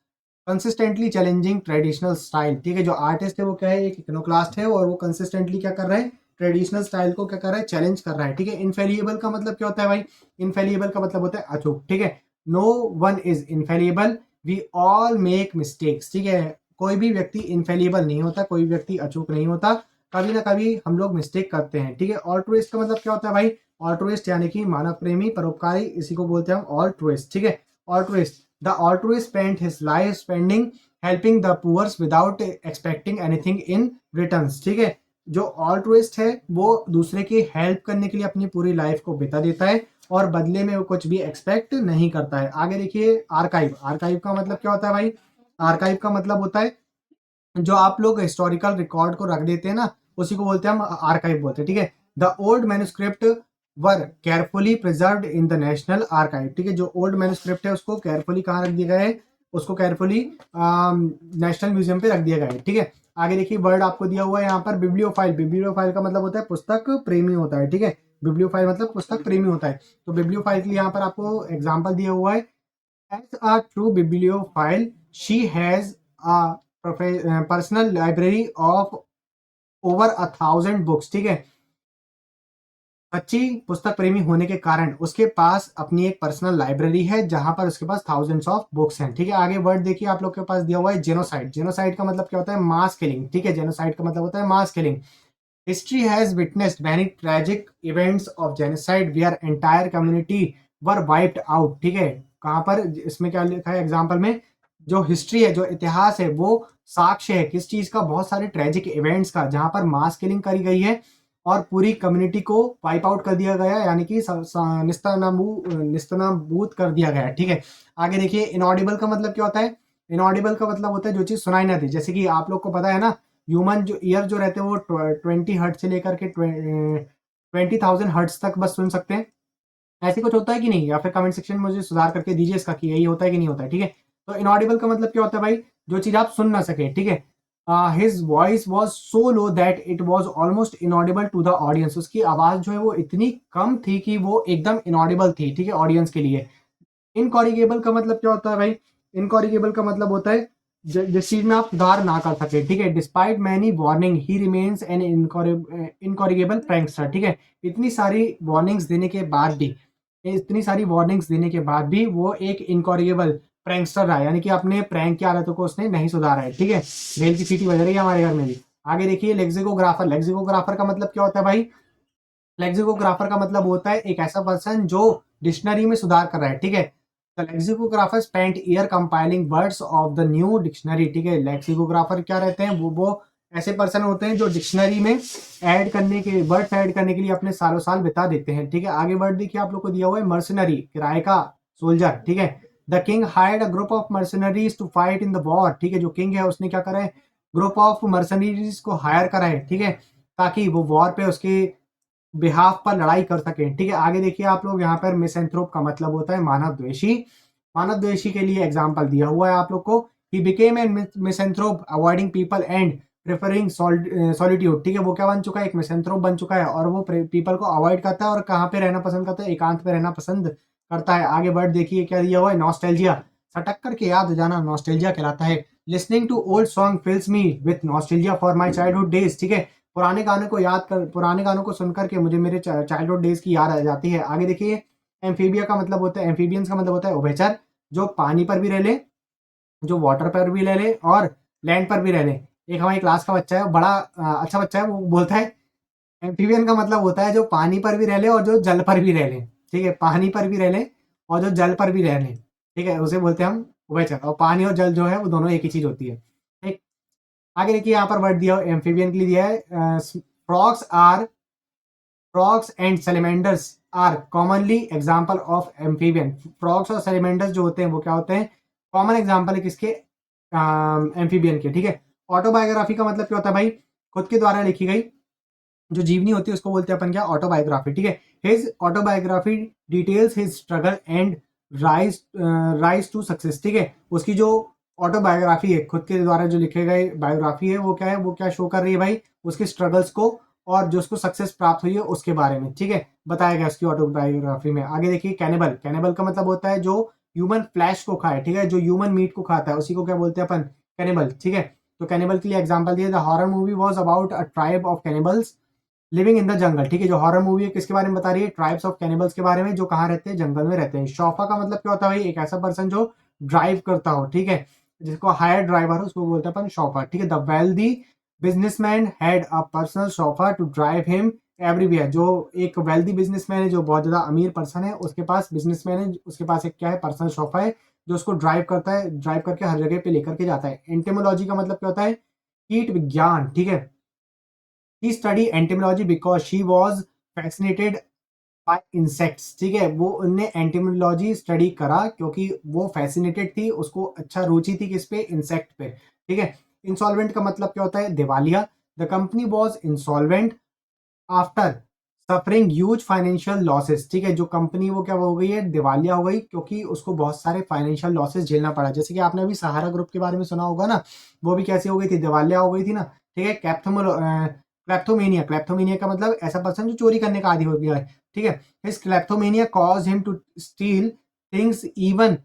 consistently challenging traditional style, ठीक है। जो आर्टिस्ट है वो क्या है, एक इकोनोक्लास्ट है और वो कंसिस्टेंटली क्या कर रहा है, ट्रेडिशनल स्टाइल को क्या कर रहा है, चैलेंज कर रहा है, ठीक है। इनफेलिएबल का मतलब क्या होता है भाई, इनफेलिएबल का मतलब होता है अचूक, ठीक है। No one is infallible, we all make mistakes, ठीक है। कोई भी व्यक्ति इनफेलिएबल नहीं होता, कोई व्यक्ति अचूक नहीं होता, कभी ना कभी हम लोग मिस्टेक करते हैं, ठीक है। ऑल्ट्रुइस्ट का मतलब क्या होता है भाई, ऑल्ट्रुइस्ट यानी कि मानव प्रेमी, परोपकारी, इसी को बोलते हैं हम ऑल्ट्रुइस्ट, ठीक है। ऑल्ट्रुइस्ट, the ऑल्ट्रुइस्ट spent his life spending helping the poor without expecting anything in returns, ठीक है। जो ऑल्ट्रुइस्ट है वो दूसरे की हेल्प करने के लिए अपनी पूरी लाइफ को बिता देता है और बदले में वो कुछ भी एक्सपेक्ट नहीं करता है। आगे देखिए आर्काइव, आर्काइव का मतलब क्या होता है भाई, आर्काइव का मतलब होता है जो आप लोग हिस्टोरिकल रिकॉर्ड को रख देते हैं ना, उसी को बोलते हैं हम आर्काइव बोलते हैं, ठीक है। The old manuscript were carefully preserved in the national archive, ठीक है। जो ओल्ड मैन्युस्क्रिप्ट है उसको केयरफुली कहाँ रख दिया गया है, उसको केयरफुली नेशनल म्यूजियम पे रख दिया गया है, ठीक है। आगे देखिए वर्ड आपको दिया हुआ है यहाँ पर बिब्लियोफाइल, बिब्लियोफाइल का मतलब होता है पुस्तक प्रेमी होता है, ठीक है। बिब्लियोफाइल मतलब पुस्तक प्रेमी होता है। तो बिब्लियोफाइल के लिए यहाँ पर आपको एग्जाम्पल दिया हुआ है, as a true bibliophile, she has a personal library of over 1,000 books, ठीक है। सच्ची पुस्तक प्रेमी होने के कारण उसके पास अपनी एक पर्सनल लाइब्रेरी है जहां पर उसके पास थाउजेंड्स ऑफ बुक्स हैं, ठीक है। आगे वर्ड देखिए आप लोग के पास दिया हुआ है जेनोसाइड, जेनोसाइड का मतलब क्या होता है, मास किलिंग, ठीक है। जेनोसाइड का मतलब होता है mass killing. History has witnessed many tragic events of genocide where entire community were wiped out. ठीक है, कहाँ पर इसमें क्या लिखा है एग्जाम्पल में, जो हिस्ट्री है, जो इतिहास है, वो साक्ष्य है किस चीज का, बहुत सारे ट्रेजिक इवेंट्स का, जहां पर मास किलिंग करी गई है और पूरी कम्युनिटी को वाइप आउट कर दिया गया, यानी कि निस्तनाबूद कर दिया गया। ठीक है, आगे देखिए, इनऑडिबल का मतलब क्या होता है। इनऑडिबल का मतलब होता है जो चीज सुनाई ना दी, जैसे कि आप लोग को पता है ना, ह्यूमन जो ईयर जो रहते हैं वो 20 हर्ट्ज से लेकर के 20,000 हर्ट्ज तक बस सुन सकते हैं। ऐसे कुछ होता है कि नहीं, या फिर कमेंट सेक्शन में मुझे सुधार करके दीजिए इसका कि यही होता है कि नहीं होता है। ठीक है, तो इनऑडिबल का मतलब क्या होता है भाई, जो चीज आप सुन ना सके। ठीक है, his voice was so low that it was almost inaudible to the audience. उसकी आवाज जो है वो इतनी कम थी कि वो एकदम इनऑडिबल थी। ठीक है, ऑडियंस के लिए। इनकॉरिगेबल का मतलब क्या होता है भाई, इनकॉरिगेबल का मतलब होता है जिस चीज में आप सुधार ना कर सके। ठीक है, despite many warning he remains an incorrigible prankster. ठीक है, इतनी सारी वार्निंग्स देने के बाद भी, इतनी सारी वार्निंग्स देने के बाद भी वो एक इनकॉरिगेबल प्रैंकस्टर रहा, यानी कि अपने प्रैंक की आदतों को उसने नहीं सुधारा है। ठीक है, रेल की सीटी बज रही है हमारे घर में भी। आगे देखिए, लेक्सिकोग्राफर। लेक्सिकोग्राफर का मतलब क्या होता है भाई, लेक्सिकोग्राफर का मतलब होता है एक ऐसा पर्सन जो डिक्शनरी में सुधार कर रहा है। ठीक है, the lexicographer spent year compiling words of the new dictionary. ठीक है, लेक्सिकोग्राफर क्या रहते हैं, वो ऐसे पर्सन होते हैं जो डिक्शनरी में ऐड करने के, वर्ड्स ऐड करने के लिए अपने सालों साल बिता देते हैं। ठीक है, आगे वर्ड देखिए, आप लोग को दिया हुआ है मर्सनरी, किराए का सोल्जर। ठीक है, the king hired a group of mercenaries to fight in the war. ठीक है, जो किंग है उसने क्या करा है, ग्रुप ऑफ मर्सनरीज को हायर करा है। ठीक है, ताकि वो वॉर पे उसके बिहाफ पर लड़ाई कर सकें। ठीक है, आगे देखिए आप लोग, यहाँ पर मिसएंथ्रोप का मतलब होता है मानव द्वेषी। मानव द्वेषी के लिए एग्जाम्पल दिया हुआ है आप लोग को, he became an misanthrope avoiding people and preferring solitude. ठीक है, वो क्या बन चुका है, एक मिसएंथ्रोप बन चुका है, और वो पीपल को अवॉइड करता है और कहाँ पे रहना पसंद करता है, एकांत पे रहना पसंद करता है। आगे वर्ड देखिए क्या दिया हुआ है, नॉस्टैल्जिया। सटक करके याद हो जाना नॉस्टैल्जिया कहलाता है। Listening to old song fills me with nostalgia for my childhood days. ठीक है, पुराने गाने को याद कर, पुराने गानों को सुनकर के मुझे मेरे चाइल्डहुड डेज की याद आ जाती है। आगे देखिए, एम्फीबिया का मतलब होता है, एम्फीबियंस का मतलब होता है उभयचर, जो पानी पर भी रह ले, जो वाटर पर भी रह ले और लैंड पर भी रह ले। एक हमारी क्लास का बच्चा है, बड़ा अच्छा बच्चा है, वो बोलता है एम्फीबियन का मतलब होता है जो पानी पर भी रह ले और जो जल पर भी रह ले। ठीक है, पानी पर भी रह ले और जो जल पर भी रह ले। ठीक है, उसे बोलते हैं हम उभयचर, और पानी और जल जो है वो दोनों एक ही चीज होती है। ठीक, आगे देखिए, यहाँ पर वर्ड दिया एम्फीबियन के लिए दिया है, frogs are, frogs and salamanders are commonly example of amphibian. Frogs और सेलिमेंडर्स जो होते हैं वो क्या होते हैं, कॉमन एग्जाम्पल है किसके, एम्फीबियन के। ठीक है, ऑटोबायोग्राफी का मतलब क्या होता है भाई, खुद के द्वारा लिखी गई जो जीवनी होती है उसको बोलते हैं अपन क्या, ऑटोबायोग्राफी। ठीक है, his autobiography details his struggle and rise rise to success. ठीक है, उसकी जो ऑटोबायोग्राफी है, खुद के द्वारा जो लिखे गए बायोग्राफी है, वो क्या है, वो क्या शो कर रही है भाई, उसके स्ट्रगल्स को और जो उसको सक्सेस प्राप्त हुई है उसके बारे में। ठीक है, बताया गया उसकी ऑटोबायोग्राफी में। आगे देखिए, कैनिबल। कैनिबल का मतलब होता है जो ह्यूमन फ्लैश को खाए। ठीक है, जो ह्यूमन मीट को खाता है उसी को क्या बोलते हैं अपन, कैनिबल। ठीक है, तो कैनिबल के लिए एग्जाम्पल दिया, the horror movie was about a tribe of cannibals living in the jungle. ठीक है, जो हॉरर मूवी है किसके बारे में बता रही है, ट्राइब्स ऑफ कैनिबल्स के बारे में, जो कहाँ रहते हैं, जंगल में रहते हैं। शौफा का मतलब क्या होता है भाई, एक ऐसा पर्सन जो ड्राइव करता हो। ठीक है, जिसको हायर ड्राइवर हो उसको बोलते हैं अपन शौफा। ठीक है, the wealthy businessman had a personal chauffeur to drive him everywhere. जो एक वेल्दी बिजनेसमैन है, जो बहुत ज्यादा अमीर पर्सन है, उसके पास बिजनेसमैन है, उसके पास एक क्या है, पर्सनल शौफा है, जो उसको ड्राइव करता है, ड्राइव करके हर जगह पे लेकर के जाता है। एंटेमोलॉजी का मतलब क्या होता है, कीट विज्ञान। ठीक है, he study entomology because she was fascinated by insects. ठीक है, वो उनने एंटेमोलॉजी स्टडी करा क्योंकि वो फैसिनेटेड थी, उसको अच्छा रुचि थी किस पे, इंसेक्ट पे। ठीक है, इंसॉल्वेंट का मतलब क्या होता है, दिवालिया। The company was insolvent after suffering huge financial losses. ठीक है, जो कंपनी वो क्या हो गई है, दिवालिया हो गई क्योंकि उसको बहुत सारे फाइनेंशियल लॉसेस झेलना पड़ा। जैसे कि आपने अभी सहारा ग्रुप के बारे में सुना होगा ना, वो भी कैसे हो गई थी, दिवालिया हो गई थी ना। ठीक है, क्लेप्थोमेनिया। क्लेप्थोमेनिया का मतलब ऐसा पर्सन जो चोरी करने का आदी हो गया है। ठीक है, his kleptomania cause him to steal things even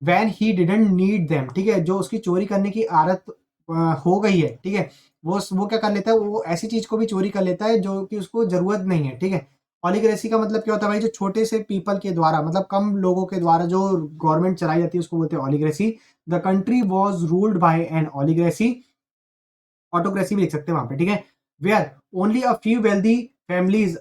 when he didn't need them. ठीक है, जो उसकी चोरी करने की आदत हो गई है। ठीक है, वो क्या कर लेता है, वो ऐसी चीज को भी चोरी कर लेता है जो कि उसको जरूरत नहीं है। ठीक है, ऑलिगरेसी का मतलब क्या होता है भाई, जो छोटे से पीपल के द्वारा, मतलब कम लोगों के द्वारा जो गवर्नमेंट चलाई जाती है उसको बोलते हैं oligarchy. The country was ruled by an oligarchy, autocracy भी लिख सकते हैं वहां पे। ठीक है, where only a few wealthy families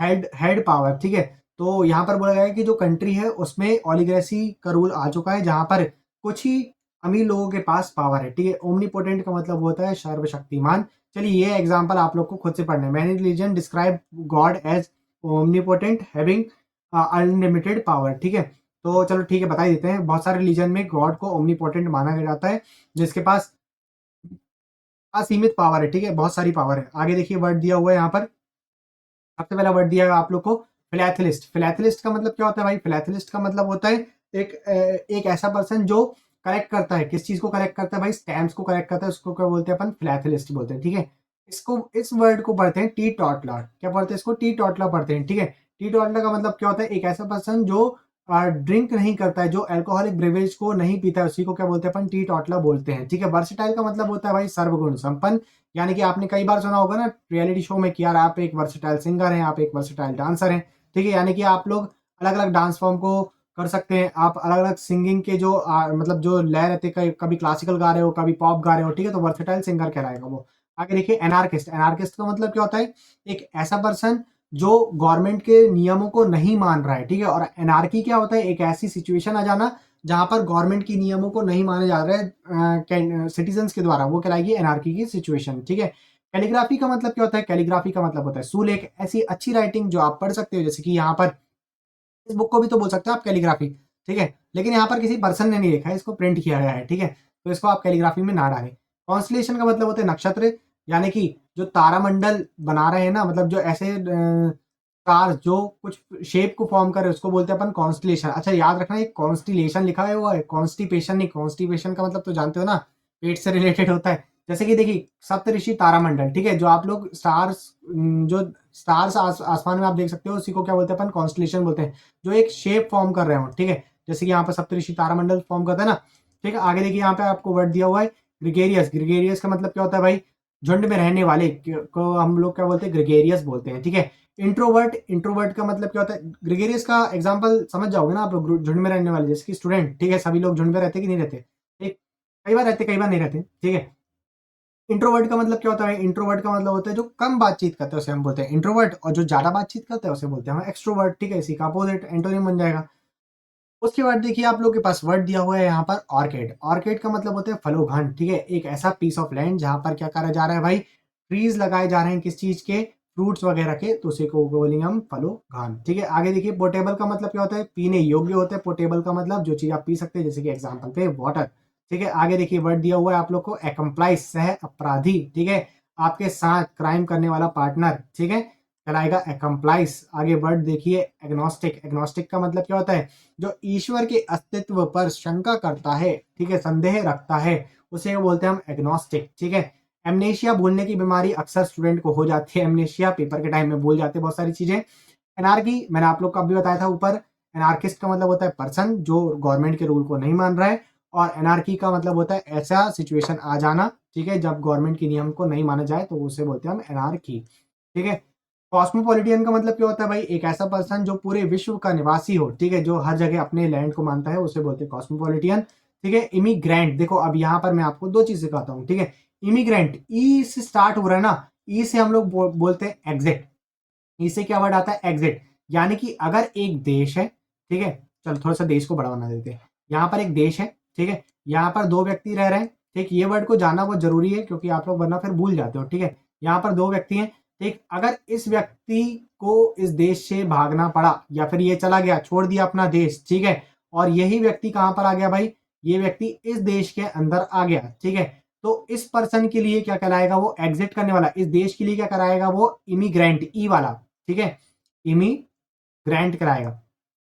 had power. ठीक है, तो यहाँ पर बोला गया है कि जो कंट्री है उसमें ओलिगेसी का रूल आ चुका है, जहाँ पर कुछ ही अमीर लोगों के पास पावर है। ठीक है, ओमनीपोटेंट का मतलब होता है सर्वशक्तिमान। चलिए ये एग्जांपल आप लोग को खुद से पढ़ना है। Many religion describe God as omnipotent having unlimited power. ठीक है, तो चलो ठीक है, बता ही देते हैं। बहुत सारे रिलीजन में गॉड को ओमनीपोटेंट माना जाता है, जिसके पास असीमित पावर है। ठीक है, बहुत सारी पावर है। आगे देखिए वर्ड दिया हुआ है यहाँ पर। सबसे पहला वर्ड दिया है आप लोग को फिलैथलिस्ट। फिलैथलिस्ट का मतलब क्या होता है भाई? फिलैथलिस्ट का मतलब होता है एक ऐसा पर्सन जो कलेक्ट करता है। किस चीज को कलेक्ट करता है भाई? स्टैम्प्स को कलेक्ट करता है, उसको क्या बोलते हैं अपन? फिलैथलिस्ट बोलते हैं। ठीक है, इसको इस वर्ड को पढ़ते हैं टी टॉटलर। क्या पढ़ते हैं इसको? टी टॉटलर पढ़ते हैं। ठीक है, टी टॉटलर का मतलब क्या होता है? एक ऐसा पर्सन जो ड्रिंक नहीं करता है, जो अल्कोहलिक ब्रेवेज को नहीं पीता है, उसी को क्या बोलते हैं अपन? टी टॉटलर बोलते हैं। ठीक है, वर्सेटाइल का मतलब होता है भाई सर्वगुण संपन्न। यानी कि आपने कई बार सुना होगा ना रियलिटी शो में कि यार आप एक वर्सेटाइल सिंगर हैं, आप एक वर्सेटाइल डांसर हैं। ठीक है, यानी कि आप लोग अलग अलग डांस फॉर्म को कर सकते हैं। आप अलग अलग सिंगिंग के जो मतलब जो लय रहते हैं, कभी क्लासिकल गा रहे हो, कभी पॉप गा रहे हो। ठीक है, तो वर्सेटाइल सिंगर कहलाएगा वो। आगे देखिए एनार्किस्ट। एनार्किस्ट का मतलब क्या होता है? एक ऐसा पर्सन जो गवर्नमेंट के नियमों को नहीं मान रहा है। ठीक है, और एनार्की क्या होता है? एक ऐसी सिचुएशन आ जाना जहां पर गवर्नमेंट की नियमों को नहीं माने जा रहे हैं सिटीजन के द्वारा, वो कहलाएगी एनार्की की सिचुएशन। ठीक है, कैलीग्राफी का मतलब क्या होता है? कैलीग्राफी का मतलब होता है सुलेख, ऐसी अच्छी राइटिंग जो आप पढ़ सकते हो। जैसे कि यहाँ पर इस बुक को भी तो बोल सकते हो आप कैलीग्राफी। ठीक है, लेकिन यहाँ पर किसी पर्सन ने नहीं लिखा है, इसको प्रिंट किया गया है। ठीक है, तो इसको आप कैलीग्राफी में ना डालें। कॉन्स्टलेशन का मतलब होता है नक्षत्र, यानी कि जो तारामंडल बना रहे हैं ना, मतलब जो ऐसे स्टार जो कुछ शेप को फॉर्म करे, उसको बोलते हैं अपन कॉन्स्टलेशन। अच्छा याद रखना, एक कॉन्स्टिलेशन लिखा है हुआ है, कॉन्स्टिपेशन नहीं। कॉन्स्टिपेशन का मतलब तो जानते हो ना, पेट से रिलेटेड होता है। जैसे कि देखिए सप्तऋषि तारामंडल। ठीक है, जो आप लोग स्टार्स, जो स्टार्स आसमान में आप देख सकते हो, उसी को क्या बोलते हैं अपन? कॉन्स्टलेशन बोलते हैं, जो एक शेप फॉर्म कर रहे हो। ठीक है, जैसे कि यहाँ पर सप्तऋषि तारामंडल फॉर्म करता है ना। ठीक है, आगे देखिए यहाँ पे आपको वर्ड दिया हुआ है ग्रिगेरियस। ग्रिगेरियस का मतलब क्या होता है भाई? झुंड में रहने वाले को हम लोग क्या बोलते हैं? ग्रिगेरियस बोलते हैं। ठीक है, इंट्रोवर्ट। इंट्रोवर्ट का मतलब क्या होता है? ग्रिगेरियस का एग्जांपल समझ जाओगे ना आप लोग, झुंड में रहने वाले, जैसे कि स्टूडेंट। ठीक है, सभी लोग झुंड में रहते कि नहीं रहते? ठीक, कई बार रहते, कई बार नहीं रहते। ठीक है, इंट्रोवर्ट का मतलब क्या होता है? इंट्रोवर्ट का मतलब होता है जो कम बातचीत करते हैं, उसे हम बोलते हैं इंट्रोवर्ट। और जो ज्यादा बातचीत करते हैं उसे बोलते हैं हम एक्सट्रोवर्ट। ठीक है, इसी का अपोजिट एंटोनिम बन जाएगा। उसके बाद देखिए आप लोग के पास वर्ड दिया हुआ है यहाँ पर ऑर्किड। ऑर्किड का मतलब होता है फलोघन। ठीक है, एक ऐसा पीस ऑफ लैंड जहां पर क्या करा जा रहा है भाई? ट्रीज लगाए जा रहे हैं, किस चीज के? फ्रूट्स वगैरह के, तो उसे को बोलेंगे हम फलोघन। ठीक है, आगे देखिए पोर्टेबल का मतलब क्या होता है? पीने योग्य होता है। पोर्टेबल का मतलब जो चीज आप पी सकते हैं, जैसे कि एग्जाम्पल पे वाटर। ठीक है, आगे देखिए वर्ड दिया हुआ है आप लोग को एक्म्प्लाइज, सह अपराधी। ठीक है, आपके साथ क्राइम करने वाला पार्टनर। ठीक है, कहलाएगा एक्म्प्लाइज। आगे वर्ड देखिए एग्नोस्टिक। एग्नोस्टिक का मतलब क्या होता है? जो ईश्वर के अस्तित्व पर शंका करता है। ठीक है, संदेह रखता है, उसे बोलते हैं हम एग्नोस्टिक। ठीक है, एमनेशिया, भूलने की बीमारी अक्सर स्टूडेंट को हो जाती है। एमनेशिया, पेपर के टाइम में भूल जाते हैं बहुत सारी चीजें। एनार्की मैंने आप लोग को अभी बताया था ऊपर। एनार्किस्ट का मतलब होता है पर्सन जो गवर्नमेंट के रूल को नहीं मान रहा है। और एनार्की का मतलब होता है ऐसा सिचुएशन आ जाना, ठीक है, जब गवर्नमेंट के नियम को नहीं माना जाए, तो उसे बोलते हैं हम एनार्की। ठीक है, कॉस्मोपॉलिटियन का मतलब क्या होता है भाई? एक ऐसा पर्सन जो पूरे विश्व का निवासी हो। ठीक है, जो हर जगह अपने लैंड को मानता है, उसे बोलते हैं कॉस्मोपॉलिटियन। ठीक है, इमिग्रेंट। देखो अब यहाँ पर मैं आपको दो चीज सिखाता हूँ। ठीक है, इमिग्रेंट ई से स्टार्ट हो रहा है ना, ई से हम लोग बोलते हैं एग्जिट। ई से क्या वर्ड आता है? एग्जिट। यानी कि अगर एक देश है, ठीक है, चल थोड़ा सा देश को बड़ा बना देते हैं। यहाँ पर एक देश है, ठीक है, यहाँ पर दो व्यक्ति रह रहे हैं। ठीक, ये वर्ड को जानना बहुत जरूरी है, क्योंकि आप लोग वरना फिर भूल जाते हो। ठीक है, यहाँ पर दो व्यक्ति हैं। ठीक, अगर इस व्यक्ति को इस देश से भागना पड़ा, या फिर ये चला गया, छोड़ दिया अपना देश, ठीक है, और यही व्यक्ति कहां पर आ गया भाई? ये व्यक्ति इस देश के अंदर आ गया। ठीक है, तो इस पर्सन के लिए क्या कहलाएगा? वो एग्जिट करने वाला। इस देश के लिए क्या कराएगा? वो इमिग्रेंट, ई वाला। ठीक है, इमिग्रेंट कराएगा।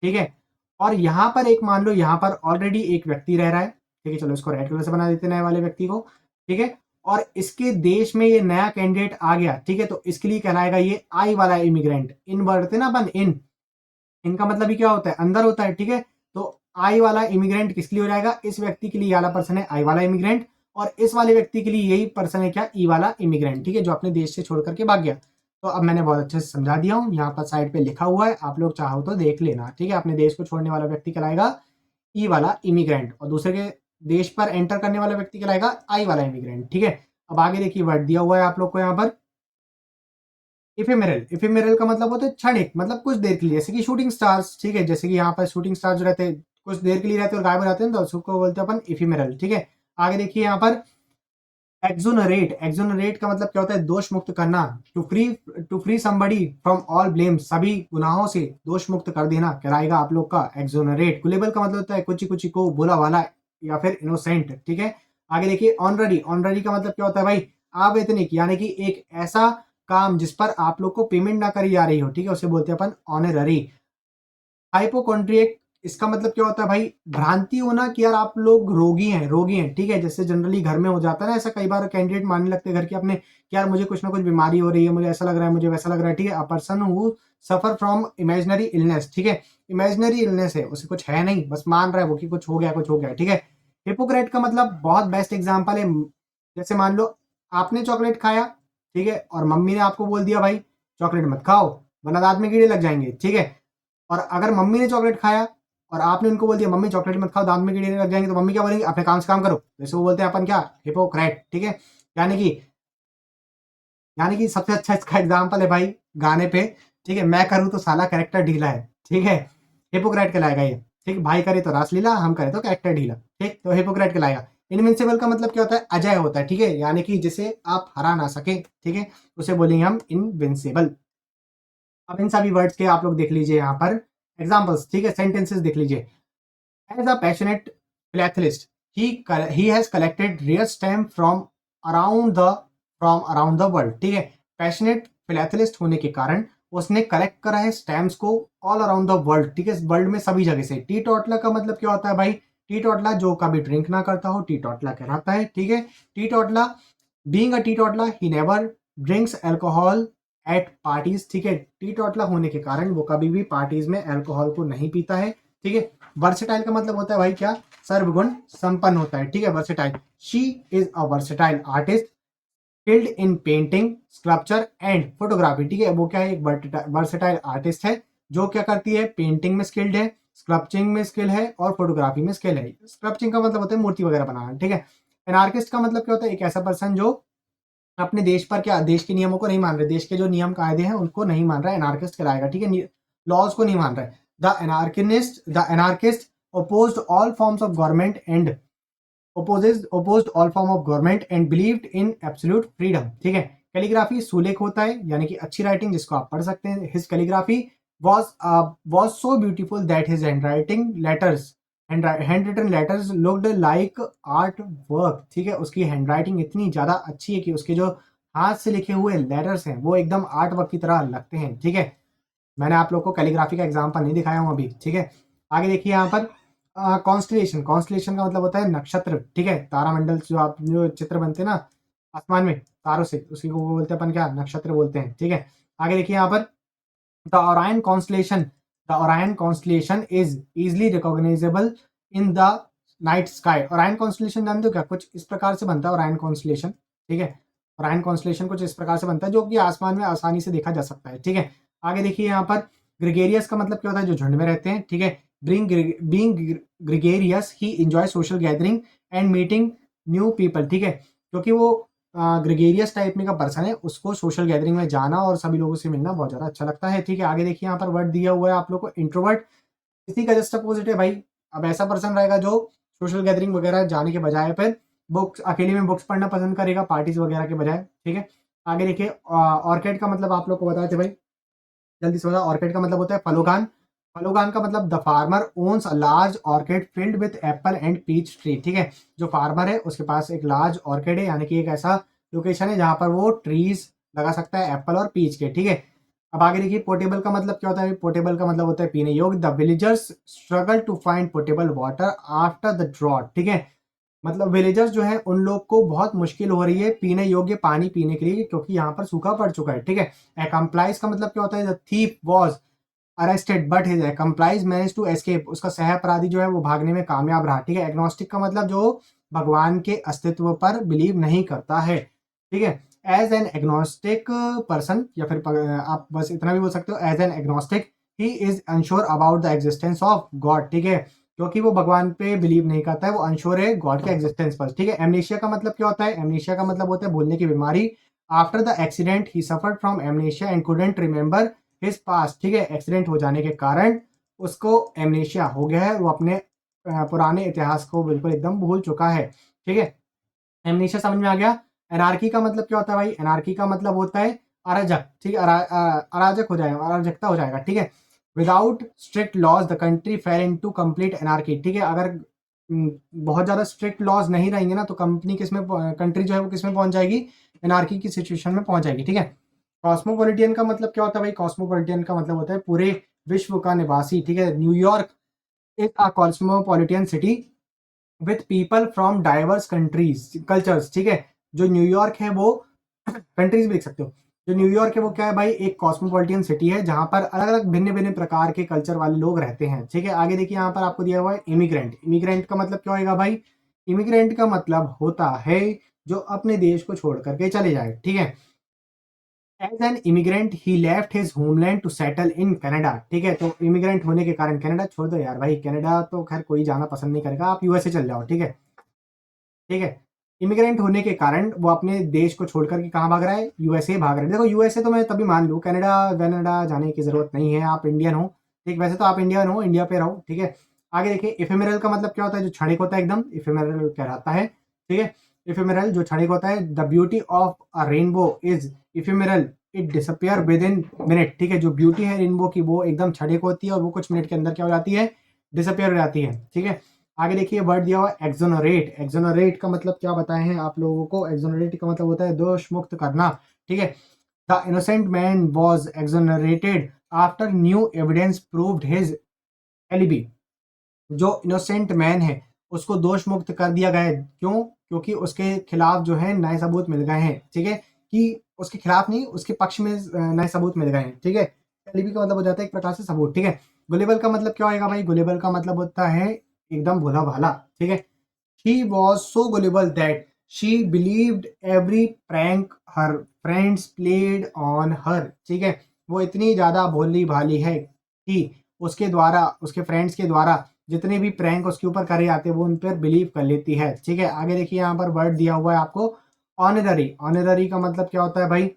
ठीक है, और यहां पर एक मान लो यहां पर ऑलरेडी एक व्यक्ति रह रहा है। ठीक है, चलो इसको रेड कलर से बना देते हैं, नए वाले व्यक्ति को। ठीक है, और इसके देश में ये नया कैंडिडेट आ गया। ठीक है, तो इसके लिए कहलाएगा ये आई वाला इमिग्रेंट। इन बढ़ते ना अपन, इनका मतलब ही क्या होता है? अंदर होता है। ठीक है, तो आई वाला इमिग्रेंट किसके लिए हो जाएगा? इस व्यक्ति के लिए ये वाला पर्सन है आई वाला इमिग्रेंट, और इस वाले व्यक्ति के लिए यही पर्सन है क्या? ई वाला इमिग्रेंट। ठीक है, जो अपने देश से छोड़ करके भाग गया। तो अब मैंने बहुत अच्छे से समझा दिया हूँ, यहाँ पर साइड पे लिखा हुआ है, आप लोग चाहो तो देख लेना। ठीक है, अपने देश को छोड़ने वाला व्यक्ति कहलाएगा ई वाला इमिग्रेंट, और दूसरे के देश पर एंटर करने वाला व्यक्ति कहलाएगा आई वाला इमिग्रेंट। ठीक है, अब आगे देखिए वर्ड दिया हुआ है आप लोग को यहाँ पर इफेमेरल। इफेमेरल का मतलब होता है क्षणिक, मतलब कुछ देर के लिए, जैसे कि शूटिंग स्टार्स, ठीक है, जैसे कि यहाँ पर शूटिंग स्टार्स जो रहते हैं कुछ देर के लिए रहते हैं और गायब हो जाते हैं, तो उसको बोलते हैं अपन इफेमेरल, ठीक है। आगे देखिए यहाँ पर एक्सोनरेट। एक्सोनरेट का मतलब क्या होता है, दोष मुक्त करना। To free somebody from all blame, सभी गुनाहों से दोष मुक्त कर देना कहलाएगा आप लोग का एक्सोनरेट। गुलेबल का मतलब होता है कुछ कुछ को, बुरा वाला या फिर इनोसेंट, ठीक है। आगे देखिए ऑनररी। ऑनररी का मतलब क्या होता है भाई, अवैतनिक, यानी कि एक ऐसा काम जिस पर आप लोग को पेमेंट ना करी जा रही हो, ठीक है, उसे बोलते हैं अपन ऑनररी। हाइपोकॉन्ड्रियक, इसका मतलब क्या होता है भाई, भ्रांति होना कि यार आप लोग रोगी हैं, रोगी हैं, ठीक है। जैसे जनरली घर में हो जाता है ना ऐसा, कई बार कैंडिडेट मानने लगते हैं घर के अपने कि यार मुझे कुछ ना कुछ बीमारी हो रही है, मुझे ऐसा लग रहा है, मुझे वैसा लग रहा है, ठीक है। A person who suffer from imaginary illness, ठीक है, इमेजिनरी इलनेस है, उसे कुछ है नहीं, बस मान रहा है वो कि कुछ हो गया, कुछ हो गया, ठीक है। हिपोक्रेट का मतलब बहुत बेस्ट एग्जाम्पल है, जैसे मान लो आपने चॉकलेट खाया, ठीक है, और मम्मी ने आपको बोल दिया भाई चॉकलेट मत खाओ वरना दांत में कीड़े लग जाएंगे, ठीक है। और अगर मम्मी ने चॉकलेट खाया और आपने उनको बोल दिया मम्मी चॉकलेट मत खाओ दांत में कीड़े लग जाएंगे, तो मम्मी क्या बोलेंगे, अपने काम से काम करो, जैसे वो बोलते हैं अपन क्या, हिपोक्रेट, ठीक है। यानी कि यानी कि सबसे अच्छा इसका एग्जाम्पल है भाई गाने पे, ठीक है, मैं करूँ तो साला कैरेक्टर ढीला है, ठीक है, हिपोक्रेट कहलाएगा ये, ठीक, भाई करे तो रासलीला, हम करे तो कैरेक्टर ढीला, ठीक, तो हिपोक्रेट कहलाएगा। इनविंसिबल का मतलब क्या होता है, अजय होता है, ठीक है, यानी कि जिसे आप हरा ना सके, ठीक है, उसे बोलेंगे हम इनविंसिबल। अब इन सभी वर्ड्स के आप लोग देख लीजिए यहाँ पर एग्जाम्पल्स, ठीक है, सेंटेंसेस देख लीजिए। As a passionate philathelist, he has collected rare stamps around the from around the world, ठीक है। पैशनेट फिलैथलिस्ट होने के कारण उसने कलेक्ट करा है स्टैम्प्स को ऑल अराउंड द वर्ल्ड, ठीक है, वर्ल्ड में सभी जगह से। टी टोटला का मतलब क्या होता है भाई, टी टोटला जो कभी ड्रिंक ना करता हो टी टोटला कहलाता है, ठीक है। Teetotaller being a teetotaller he never drinks alcohol at parties, ठीक है, टी टोटला होने के कारण वो कभी भी पार्टीज में अल्कोहल को नहीं पीता है, ठीक है। वर्सेटाइल का मतलब होता है भाई क्या, सर्वगुण संपन्न होता है, ठीक है, versatile. She is a versatile artist skilled in painting sculpture and photography, ठीक है, वो क्या है, एक वर्सेटाइल आर्टिस्ट है जो क्या करती है, पेंटिंग में स्किल्ड है, स्कल्पचिंग में स्किल है और फोटोग्राफी में स्किल है। स्कल्पचिंग का मतलब होता है मूर्ति वगैरह बनाना, ठीक है। एनार्किस्ट का मतलब क्या होता है, एक ऐसा पर्सन जो अपने देश पर क्या, देश के नियमों को नहीं मान रहे, देश के जो नियम कायदे हैं उनको नहीं मान रहा है, एनार्किस्ट कहलाएगा, ठीक है, लॉज को नहीं मान रहा है। The anarchist opposed all forms of government and opposed all form of government and believed in absolute freedom, ठीक है। कैलीग्राफी सुलेख होता है, यानी कि अच्छी राइटिंग जिसको आप पढ़ सकते हैं। His calligraphy was so beautiful that his handwritten letters looked like art work, ठीक है, उसकी हैंड राइटिंग इतनी ज्यादा अच्छी है कि उसके जो हाथ से लिखे हुए लेटर्स हैं वो एकदम आर्ट वर्क की तरह लगते हैं, ठीक है। मैंने आप लोग को कैलीग्राफी का एग्जाम्पल नहीं दिखाया हूँ अभी, ठीक है। आगे देखिए यहाँ पर कॉन्स्टलेशन। कॉन्स्टलेशन का मतलब होता है नक्षत्र, ठीक है, तारामंडल जो आप जो चित्र बनते हैं ना आसमान में तारों से, उसी को बोलते हैं अपन क्या, नक्षत्र बोलते हैं, ठीक है। आगे देखिए यहाँ पर the Orion constellation. The Orion constellation is easily recognisable in the night sky. Orion constellation जानते हो क्या, कुछ इस प्रकार से बनता है ओरायन कॉन्स्टलेशन, ठीक है। ओरायन कॉन्स्टलेशन कुछ इस प्रकार से बनता है जो कि आसमान में आसानी से देखा जा सकता है, ठीक है। आगे देखिए यहाँ पर ग्रेगेरियस का मतलब क्या होता है, जो झुंड में रहते हैं, ठीक है। Being gregarious he enjoy social gathering and meeting new people, ठीक है, क्योंकि वो ग्रेगेरियस टाइप में का पर्सन है, उसको सोशल गैदरिंग में जाना और सभी लोगों से मिलना बहुत ज़्यादा अच्छा लगता है, ठीक है। आगे देखिए यहाँ पर वर्ड दिया हुआ है आप लोग को इंट्रोवर्ट। इसी का जस्ट अपोजिट है भाई, अब ऐसा पर्सन रहेगा जो सोशल गैदरिंग वगैरह जाने के बजाय फिर बुक्स अकेले में बुक्स पढ़ना पसंद करेगा पार्टीज वगैरह के बजाय, ठीक है। आगे देखिए ऑर्किड का मतलब आप लोग को बताते भाई, जल्दी से बताओ। ऑर्किड का मतलब होता है फलोगान। फलोगान का मतलब the farmer owns a large orchard filled with apple and peach tree, ठीक है, जो फार्मर है उसके पास एक लार्ज ऑर्किड है, यानी कि एक ऐसा लोकेशन है जहां पर वो ट्रीज लगा सकता है एप्पल और पीच के, ठीक है। अब आगे देखिए पोर्टेबल का मतलब क्या होता है, पोर्टेबल का मतलब होता है पीने योग्य। The villagers struggle to find portable water after the drought, ठीक है, मतलब विलेजर्स जो है उन लोग को बहुत मुश्किल हो रही है पीने योग्य पानी पीने के लिए, क्योंकि यहाँ पर सूखा पड़ चुका है, ठीक है। एक्म्प्लाइज का मतलब क्या होता है, the thief was arrested but his accomplice manage to escape, उसका सह अपराधी जो है वो भागने में कामयाब रहा, ठीक है। एग्नोस्टिक का मतलब जो भगवान के अस्तित्व पर बिलीव नहीं करता है, ठीक है। एज एन एग्नोस्टिक पर्सन, या फिर आप बस इतना भी बोल सकते हो, as an agnostic he is unsure about the existence of God, ठीक है, क्योंकि वो भगवान पे बिलीव नहीं करता है, वो अनश्योर है गॉड के एग्जिस्टेंस पर, ठीक है। एमनेशिया का मतलब क्या होता है? एमनेशिया का मतलब होता है भूलने की बीमारी। After the accident he suffered from amnesia and couldn't remember his past, ठीक है। एक्सीडेंट हो जाने के कारण उसको एमनेशिया हो गया है, वो अपने पुराने इतिहास को बिल्कुल एकदम भूल चुका है, ठीक है। एमनेशिया समझ में आ गया। एनार्की का मतलब क्या होता है भाई? एनार्की का मतलब होता है अराजक, ठीक है। अराजक हो जाएगा, अराजकता हो जाएगा, ठीक है। Without strict laws the country fell into complete anarchy, ठीक है। अगर बहुत ज़्यादा स्ट्रिक्ट लॉज नहीं रहेंगे ना, तो कंट्री जो है वो किस में पहुंच जाएगी? एनार्की की सिचुएशन में पहुंच जाएगी, ठीक है। कॉस्मोपॉलिटियन का मतलब क्या होता है भाई? कॉस्मोपॉलिटियन का मतलब होता है पूरे विश्व का निवासी, ठीक है। New York is a cosmopolitan city with people from diverse countries cultures, ठीक है। जो न्यूयॉर्क है वो कंट्रीज भी लिख सकते हो। जो न्यूयॉर्क है वो क्या है भाई? एक कॉस्मोपॉलिटन सिटी है जहां पर अलग अलग भिन्न भिन्न प्रकार के कल्चर वाले लोग रहते हैं, ठीक है। आगे देखिए, यहाँ पर आपको दिया हुआ है इमिग्रेंट। इमिग्रेंट का मतलब क्या होगा भाई? इमिग्रेंट का मतलब होता है जो अपने देश को छोड़ करके चले जाए, ठीक है। As an immigrant he left his homeland to settle in Canada, ठीक है। तो इमिग्रेंट होने के कारण कनाडा छोड़ दो यार भाई, कनाडा तो खैर कोई जाना पसंद नहीं करेगा, आप यूएसए चल जाओ, ठीक है। ठीक है। इमिग्रेंट होने के कारण वो अपने देश को छोड़कर के कहाँ भाग रहा है? यूएसए भाग रहा है। देखो यूएसए तो मैं तभी मान लूँ, कनाडा वनाडा जाने की जरूरत नहीं है, आप इंडियन हो, ठीक। वैसे तो आप इंडियन हो, इंडिया पे रहो, ठीक है। आगे देखिए, इफेमेरल का मतलब क्या होता है? जो क्षणिक होता है एकदम, इफेमेरल कहलाता है, ठीक है। इफेमेरल जो क्षणिक होता है, the beauty of a rainbow is ephemeral, it disappear within minute, ठीक है। जो ब्यूटी है रेनबो की वो एकदम क्षणिक होती है और वो कुछ मिनट के अंदर क्या हो जाती है? डिसअपियर हो जाती है, ठीक है। आगे देखिए, वर्ड दिया हुआ एक्सोनरेट। एक्सोनरेट का मतलब क्या बताए हैं आप लोगों को? एक्सोनरेट का मतलब होता है दोष मुक्त करना, ठीक है। The innocent man was exonerated after new evidence proved his alibi. जो इनोसेंट मैन है उसको दोष मुक्त कर दिया गया है, क्यों? क्योंकि उसके खिलाफ जो है नए सबूत मिल गए हैं, ठीक है। कि उसके खिलाफ नहीं, उसके पक्ष में नए सबूत मिल गए हैं, ठीक है। एलिबी का मतलब हो जाता है एक प्रकार से सबूत, ठीक है। गुलेबल का मतलब क्या होगा भाई? गुलेबल का मतलब होता है एकदम भोला भाला, ठीक है। She was so gullible that she believed every prank her friends played on her, ठीक है। वो इतनी ज़्यादा भोली भाली है कि उसके द्वारा, उसके फ्रेंड्स के द्वारा जितने भी प्रैंक उसके ऊपर करे जाते हैं वो उन पर बिलीव कर लेती है, ठीक है। आगे देखिए, यहाँ पर वर्ड दिया हुआ है आपको ऑनररी। ऑनररी का मतलब क्या होता है भाई?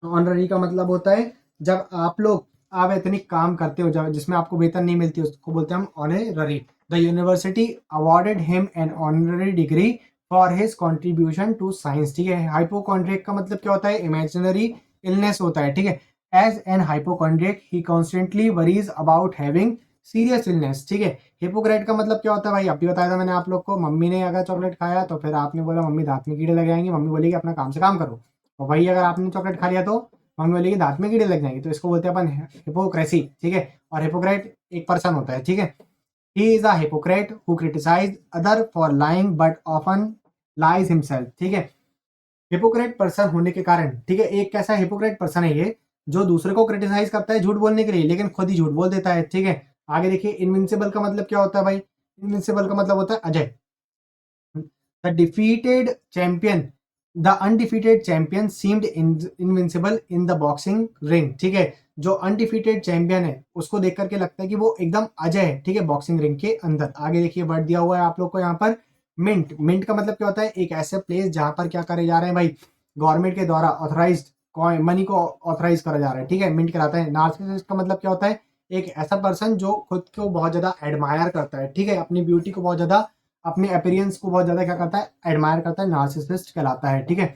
ऑनररी का मतलब होता है जब आप लोग अवैतनिक काम करते हो, जब जिसमें आपको वेतन नहीं मिलती, उसको बोलते हैं हम honorary. The university awarded him an honorary degree for his contribution to science, ठीक है। हाइपोकॉन्ड्रियक का मतलब क्या होता है? इमेजिनरी इलनेस होता है, ठीक है। As a hypochondriac he constantly worries about having serious illness, ठीक है। हिपोक्रेट का मतलब क्या होता है भाई? अभी बताया था मैंने आप लोग को। मम्मी ने अगर चॉकलेट खाया तो फिर आपने बोला मम्मी दांत में कीड़े लग जाएंगे, मम्मी बोलेगी अपना काम से काम करो। और वही अगर आपने चॉकलेट खा लिया तो मम्मी बोलेगी दांत में कीड़े लग जाएंगे। तो इसको बोलते हैं अपन हिपोक्रेसी, ठीक है। और हिपोक्रेट एक पर्सन होता है, ठीक है। He is a hypocrite who criticize other for lying but often lies himself, ठीक है। हिपोक्रेट पर्सन होने के कारण, ठीक है, एक कैसा हिपोक्रेट पर्सन है ये जो दूसरे को क्रिटिसाइज करता है झूठ बोलने के लिए, लेकिन खुद ही झूठ बोल देता है, ठीक है। आगे देखिए, इनविंसिबल का मतलब क्या होता है भाई? इनविंसिबल का मतलब होता है Ajay. The defeated champion the undefeated champion seemed invincible in the boxing ring, ठीक है। जो अनडिफीटेड चैंपियन है उसको देख करके लगता है कि वो एकदम अजय है, ठीक है, बॉक्सिंग रिंग के अंदर। आगे देखिए, वर्ड दिया हुआ है आप लोग को यहाँ पर मिंट। मिंट का मतलब क्या होता है? एक ऐसे प्लेस जहां पर क्या करे जा रहे हैं भाई? गवर्नमेंट के द्वारा ऑथराइज मनी को ऑथराइज करा जा रहा है, ठीक है। मिंट कराता है। नार्सिसिस्ट का मतलब क्या होता है? एक ऐसा पर्सन जो खुद को बहुत ज्यादा एडमायर करता है, ठीक है, अपनी ब्यूटी को बहुत ज्यादा, अपने अपीयरेंस को बहुत ज़्यादा क्या करता है? एडमायर करता है, नार्सिसिस्ट कहलाता है, ठीक है।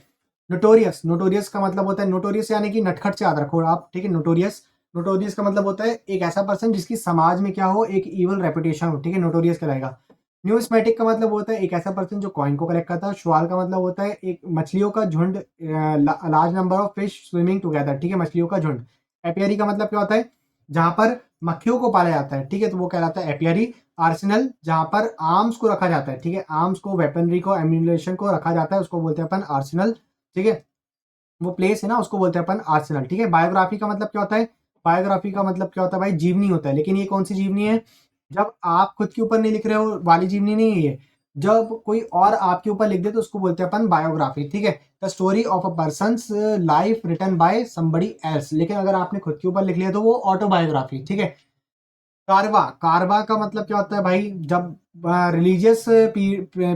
नोटोरियस। नोटोरियस का मतलब होता है, नोटोरियस यानी कि नटखट से याद रखो आप, ठीक है। नोटोरियस, नोटोरियस का मतलब होता है एक ऐसा पर्सन जिसकी समाज में क्या हो? एक इवल रेपुटेशन हो, ठीक है, नोटोरियस कहलाएगा। न्यूस्मेटिक का मतलब होता है एक ऐसा पर्सन जो कॉइन को कलेक्ट करता है। शुआल का मतलब होता है एक मछलियों का झुंड, large number of fish swimming together, ठीक है, मछलियों का झुंड। एपियरी का मतलब क्या होता है? जहां पर मक्खियों को पाला जाता है, ठीक है, तो वो कहलाता है एपियरी। आर्सेनल, जहां पर आर्म्स को रखा जाता है, ठीक है, आर्म्स को, वेपनरी को, एम्यूनेशन को रखा जाता है, उसको बोलते हैं अपन आर्सेनल, ठीक है। वो प्लेस है ना, उसको बोलते हैं अपन आर्सेनल, ठीक है। बायोग्राफी का मतलब क्या होता है? बायोग्राफी का मतलब क्या होता है भाई? जीवनी होता है, लेकिन ये कौन सी जीवनी है? जब आप खुद के ऊपर नहीं लिख रहे हो वाली जीवनी नहीं है ये। जब कोई और आपके ऊपर लिख दे तो उसको बोलते हैं अपन बायोग्राफी, ठीक है। The story of a person's life written by somebody else, लेकिन अगर आपने खुद के ऊपर लिख लिया तो वो ऑटोबायोग्राफी, ठीक है। कारवा, कारवा का मतलब क्या होता है भाई, जब रिलीजियस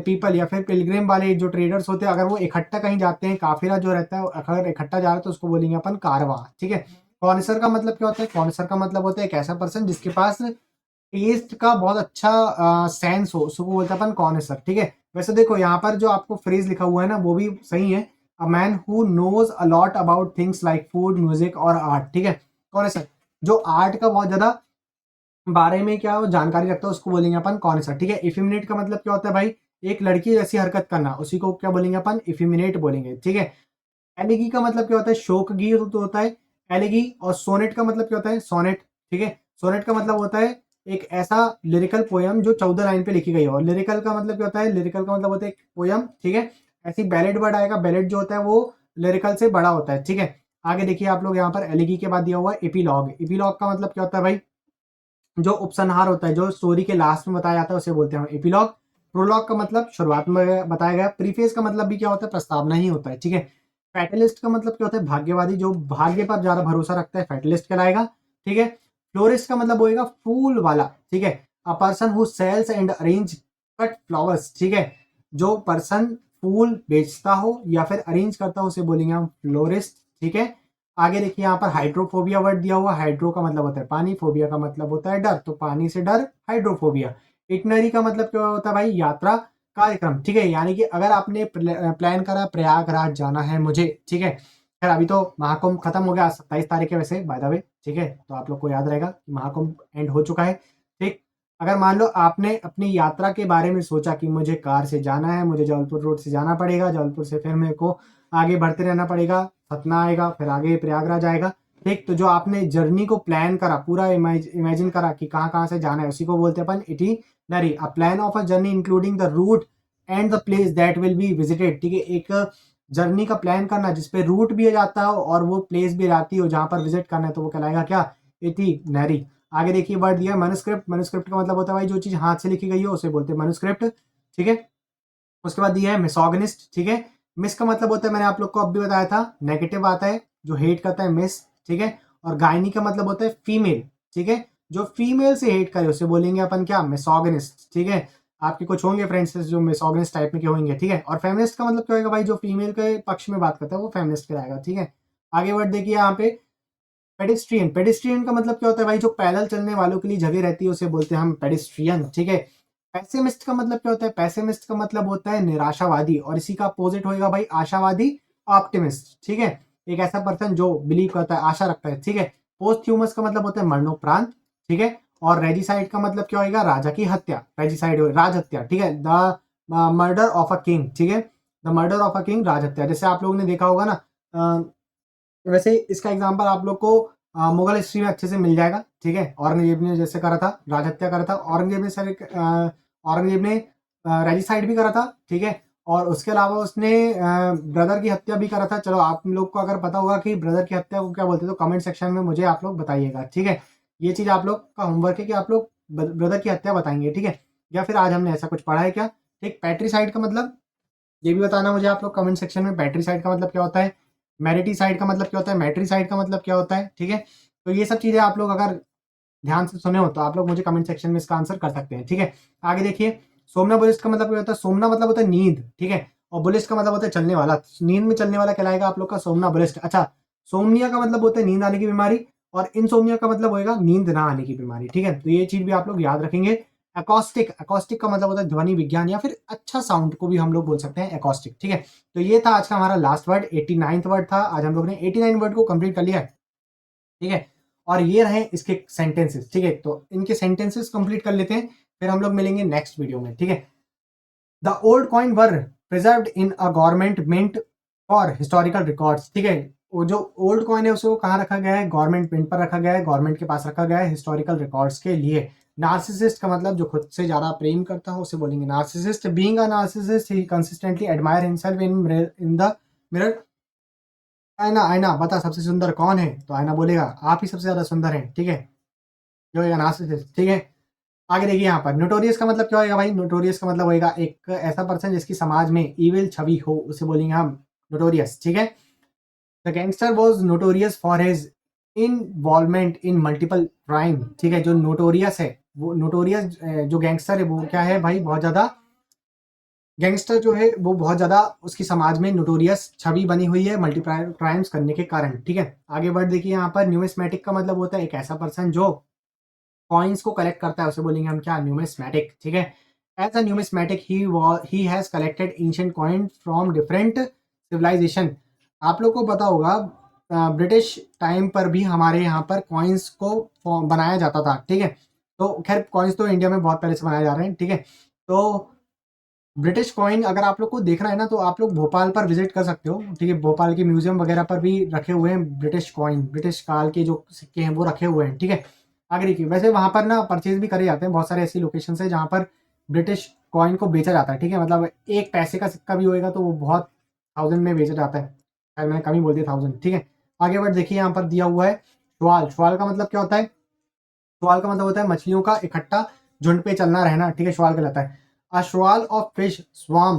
पीपल या फिर पिलग्रिम वाले जो ट्रेडर्स होते हैं, अगर वो इकट्ठा कहीं जाते हैं, काफिला जो रहता है अगर इकट्ठा जा रहा है तो उसको बोलेंगे अपन कारवा, ठीक है। कॉन्सर का मतलब क्या होता है, कॉन्सर का मतलब होता है एक ऐसा पर्सन जिसके पास टेस्ट का बहुत अच्छा सेंस हो, उसको बोलते हैं अपन कॉन्सर, ठीक है। वैसे देखो यहाँ पर जो आपको फ्रेज लिखा हुआ है ना वो भी सही है, a man who knows a lot about things like food music और आर्ट, ठीक है। कॉन्सर जो आर्ट का बहुत ज्यादा बारे में क्या वो जानकारी रखता है उसको बोलेंगे अपन कॉन्सर, ठीक है। इफिमिनेट का मतलब क्या होता है भाई, एक लड़की जैसी हरकत करना, उसी को क्या बोलेंगे अपन, इफिमिनेट बोलेंगे, ठीक है। एलिगी का मतलब क्या होता है, शोकगी तो होता है एलिगी। और सोनेट का मतलब क्या होता है, सोनेट, ठीक है। सोनेट का मतलब होता है एक ऐसा लिरिकल पोयम जो 14 लाइन पे लिखी गई है। और लिरिकल का मतलब क्या होता है, लिरिकल का मतलब होता है एक पोयम, ठीक है। ऐसी बैलेड वर्ड आएगा, बैलेड जो होता है वो लिरिकल से बड़ा होता है, ठीक है। आगे देखिए आप लोग यहाँ पर एलिगी के बाद दिया हुआ है एपीलॉग। एपीलॉग का मतलब क्या होता है भाई, जो उपसंहार होता है, जो स्टोरी के लास्ट में बताया जाता है उसे बोलते हैं एपिलॉग। प्रोलॉग का मतलब शुरुआत में बताया गया। प्रीफेस का मतलब भी क्या होता है, प्रस्तावना ही होता है, ठीक है। फैटलिस्ट का मतलब क्या होता है, भाग्यवादी, जो भाग्य पर ज्यादा भरोसा रखता है फैटलिस्ट कहलाएगा, ठीक है। फ्लोरिस्ट का मतलब होएगा फूल वाला, ठीक है। A person who sells and arrange cut flowers, ठीक है। जो पर्सन फूल बेचता हो या फिर अरेंज करता हो उसे बोलेंगे हम फ्लोरिस्ट, ठीक है। आगे देखिए यहाँ पर हाइड्रोफोबिया वर्ड दिया हुआ। हाइड्रो का मतलब होता है पानी, फोबिया का मतलब होता है डर, तो पानी से डर हाइड्रोफोबिया। इटनरी का मतलब क्या होता है भाई, यात्रा, कार्यक्रम, ठीक है। यानी कि अगर आपने प्लान करा प्रयागराज जाना है मुझे, ठीक है। खैर अभी तो महाकुंभ खत्म हो गया, 27 तारीख है वैसे बाय द वे, ठीक है। तो आप लोग को याद रहेगा कि महाकुंभ एंड हो चुका है, ठीक। अगर मान लो आपने अपनी यात्रा के बारे में सोचा कि मुझे कार से जाना है, मुझे जबलपुर रोड से जाना पड़ेगा, जबलपुर से फिर मेरे को आगे बढ़ते रहना पड़ेगा, सतना आएगा, फिर आगे प्रयागराज आएगा, ठीक। तो जो आपने जर्नी को प्लान करा, पूरा इमेजिन करा कि कहाँ कहाँ से जाना है, उसी को बोलते हैं अपन itinerary. A plan of a journey including the route and the place that will be visited, ठीक है। एक जर्नी का प्लान करना जिसपे रूट भी जाता हो और वो प्लेस भी जाती हो जहाँ पर विजिट करना है, तो वो कहलाएगा क्या, इटिनरी। आगे देखिए वर्ड दिया मनुस्क्रिप्ट। मनुस्क्रिप्ट का मतलब होता है भाई जो चीज हाथ से लिखी गई हो उसे बोलते हैं मनुस्क्रिप्ट, ठीक है। उसके बाद दिया है मिसोगनिस्ट, ठीक है। मिस का मतलब होता है, मैंने आप लोग को अब भी बताया था, नेगेटिव आता है, जो हेट करता है मिस, ठीक है। और गायनी का मतलब होता है फीमेल, ठीक है। जो फीमेल से हेट करे उसे बोलेंगे अपन क्या, मिसोगनिस्ट, ठीक है। आपके कुछ होंगे फ्रेंड्स जो मिसोगनिस्ट टाइप में के होंगे, ठीक है। और फेमिनिस्ट का मतलब क्या होगा भाई, जो फीमेल के पक्ष में बात करता है वो फेमिनिस्ट कहलाएगा, ठीक है। आगे वर्ड देखिए यहाँ पे पेडिस्ट्रियन। पेडिस्ट्रियन का मतलब क्या होता है भाई, जो पैदल चलने वालों के लिए जगह रहती है उसे बोलते हैं हम पेडिस्ट्रियन, ठीक है। पैसिमिस्ट का मतलब क्या होता है, पैसिमिस्ट का मतलब होता है निराशावादी, और इसी का अपोजिट होएगा भाई आशावादी, ऑप्टिमिस्ट, ठीक है। एक ऐसा पर्सन जो बिलीव करता है, आशा रखता है, ठीक है। पोस्ट्यूमस का मतलब होता है मरणोपरांत, ठीक है। और रेजिसाइड का मतलब क्या होएगा, राजा की हत्या, रेजिसाइड राज हत्या, ठीक है। The murder of a king, ठीक है। The murder of a king, राज हत्या। जैसे आप लोगों ने देखा होगा ना, वैसे इसका एग्जांपल आप लोग को मुगल हिस्ट्री में अच्छे से मिल जाएगा, ठीक है। औरंगजेब ने जैसे करा था, राज हत्या करा था औरंगजेब ने, सर औरंगजेब ने रेजिसाइड भी करा था, ठीक है। और उसके अलावा उसने ब्रदर की हत्या भी करा था। चलो आप लोग को अगर पता होगा कि ब्रदर की हत्या को क्या बोलते हैं तो कमेंट सेक्शन में मुझे आप लोग बताइएगा, ठीक है। ये चीज़ आप लोग का होमवर्क है कि आप लोग ब्रदर की हत्या बताएंगे, ठीक है। या फिर आज हमने ऐसा कुछ पढ़ा है क्या, ठीक। पैट्रीसाइड का मतलब ये भी बताना मुझे आप लोग कमेंट सेक्शन में, पैट्रीसाइड का मतलब क्या होता है, मैरिटीसाइड का मतलब क्या होता है, मैट्रीसाइड का मतलब क्या होता है, ठीक है। तो ये सब चीज़ें आप लोग अगर ध्यान से सुने हो तो आप लोग मुझे कमेंट सेक्शन में इसका आंसर कर सकते हैं, ठीक है। आगे देखिए सोमना बुलिस्ट का मतलब क्या होता है, सोमना मतलब होता है नींद, ठीक है। और बुलिस्ट का मतलब होता है चलने वाला, नींद में चलने वाला कहलाएगा आप लोग का सोमना बुलिस्ट। अच्छा, सोमनिया का मतलब होता है नींद आने की बीमारी, और इनसोमनिया का मतलब होएगा नींद ना आने की बीमारी, ठीक है। तो ये चीज भी आप लोग याद रखेंगे। एकॉस्टिक, एकॉस्टिक का मतलब होता है ध्वनि विज्ञान, या फिर अच्छा साउंड को भी हम लोग बोल सकते हैं एकॉस्टिक, ठीक है। तो ये था आज का हमारा लास्ट वर्ड, 89th वर्ड था। आज हम लोग ने 89 वर्ड को कंप्लीट कर लिया है, ठीक है। और ये रहे इसके सेंटेंसेस, ठीक है। तो इनके सेंटेंसेस कंप्लीट कर लेते हैं, फिर हम लोग मिलेंगे नेक्स्ट वीडियो में, ठीक है। The old coin were preserved in a government mint for historical records, ठीक है। वो जो ओल्ड कॉइन है उसको कहाँ रखा गया है, गवर्नमेंट मिंट पर रखा गया है, गवर्नमेंट के पास रखा गया है हिस्टोरिकल रिकॉर्ड्स के लिए। नार्सिसिस्ट का मतलब जो खुद से ज्यादा प्रेम करता हो उसे बोलेंगे narcissist. Being a narcissist he consistently admire himself in the mirror. आईना, आईना बता सबसे सुंदर कौन है, तो आईना बोलेगा आप ही सबसे ज्यादा सुंदर हैं, ठीक है। जो होगा नार्सिसिस्ट, ठीक है। आगे देखिए यहाँ पर नोटोरियस का मतलब क्या होगा भाई, नोटोरियस का मतलब होगा एक ऐसा पर्सन जिसकी समाज में इविल छवि हो, उसे बोलेंगे हम नोटोरियस, ठीक है। The gangster was notorious for his involvement in multiple crime, ठीक है। जो नोटोरियस है, वो नोटोरियस जो गैंगस्टर है वो क्या है भाई, बहुत ज़्यादा गैंगस्टर जो है वो बहुत ज़्यादा उसकी समाज में नोटोरियस छवि बनी हुई है मल्टीप्लाई क्राइम्स करने के कारण, ठीक है। आगे बढ़ देखिए यहाँ पर न्यूमिस्मेटिक का मतलब होता है एक ऐसा पर्सन जो कॉइन्स को कलेक्ट करता है, उसे बोलेंगे हम क्या, न्यूमिस्मेटिक, ठीक है। As a numismatic he has collected ancient coin from different civilization. आप लोग को पता होगा ब्रिटिश टाइम पर भी हमारे यहाँ पर कॉइन्स को बनाया जाता था, ठीक है। तो खैर कॉइन्स तो इंडिया में बहुत पहले से बनाए जा रहे हैं, ठीक है। तो ब्रिटिश कॉइन अगर आप लोग को देखना है ना तो आप लोग भोपाल पर विजिट कर सकते हो, ठीक है। भोपाल के म्यूजियम वगैरह पर भी रखे हुए हैं ब्रिटिश कॉइन, ब्रिटिश काल के जो सिक्के हैं वो रखे हुए हैं, ठीक है। आगे देखिए, वैसे वहाँ पर ना परचेज भी करे जाते हैं, बहुत सारे ऐसी लोकेशन है जहाँ पर ब्रिटिश कॉइन को बेचा जाता है, ठीक है। मतलब एक पैसे का सिक्का भी होएगा तो वो बहुत थाउजेंड में बेचा जाता है, शायद मैंने कम ही बोल दिया, थाउजेंड, ठीक है। आगे बढ़ देखिए, यहाँ पर दिया हुआ है श्वाल। श्वाल का मतलब क्या होता है, श्वाल का मतलब होता है मछलियों का इकट्ठा झुंड पे चलना रहना, ठीक है, श्वाल कहलाता है। A shoal of fish swam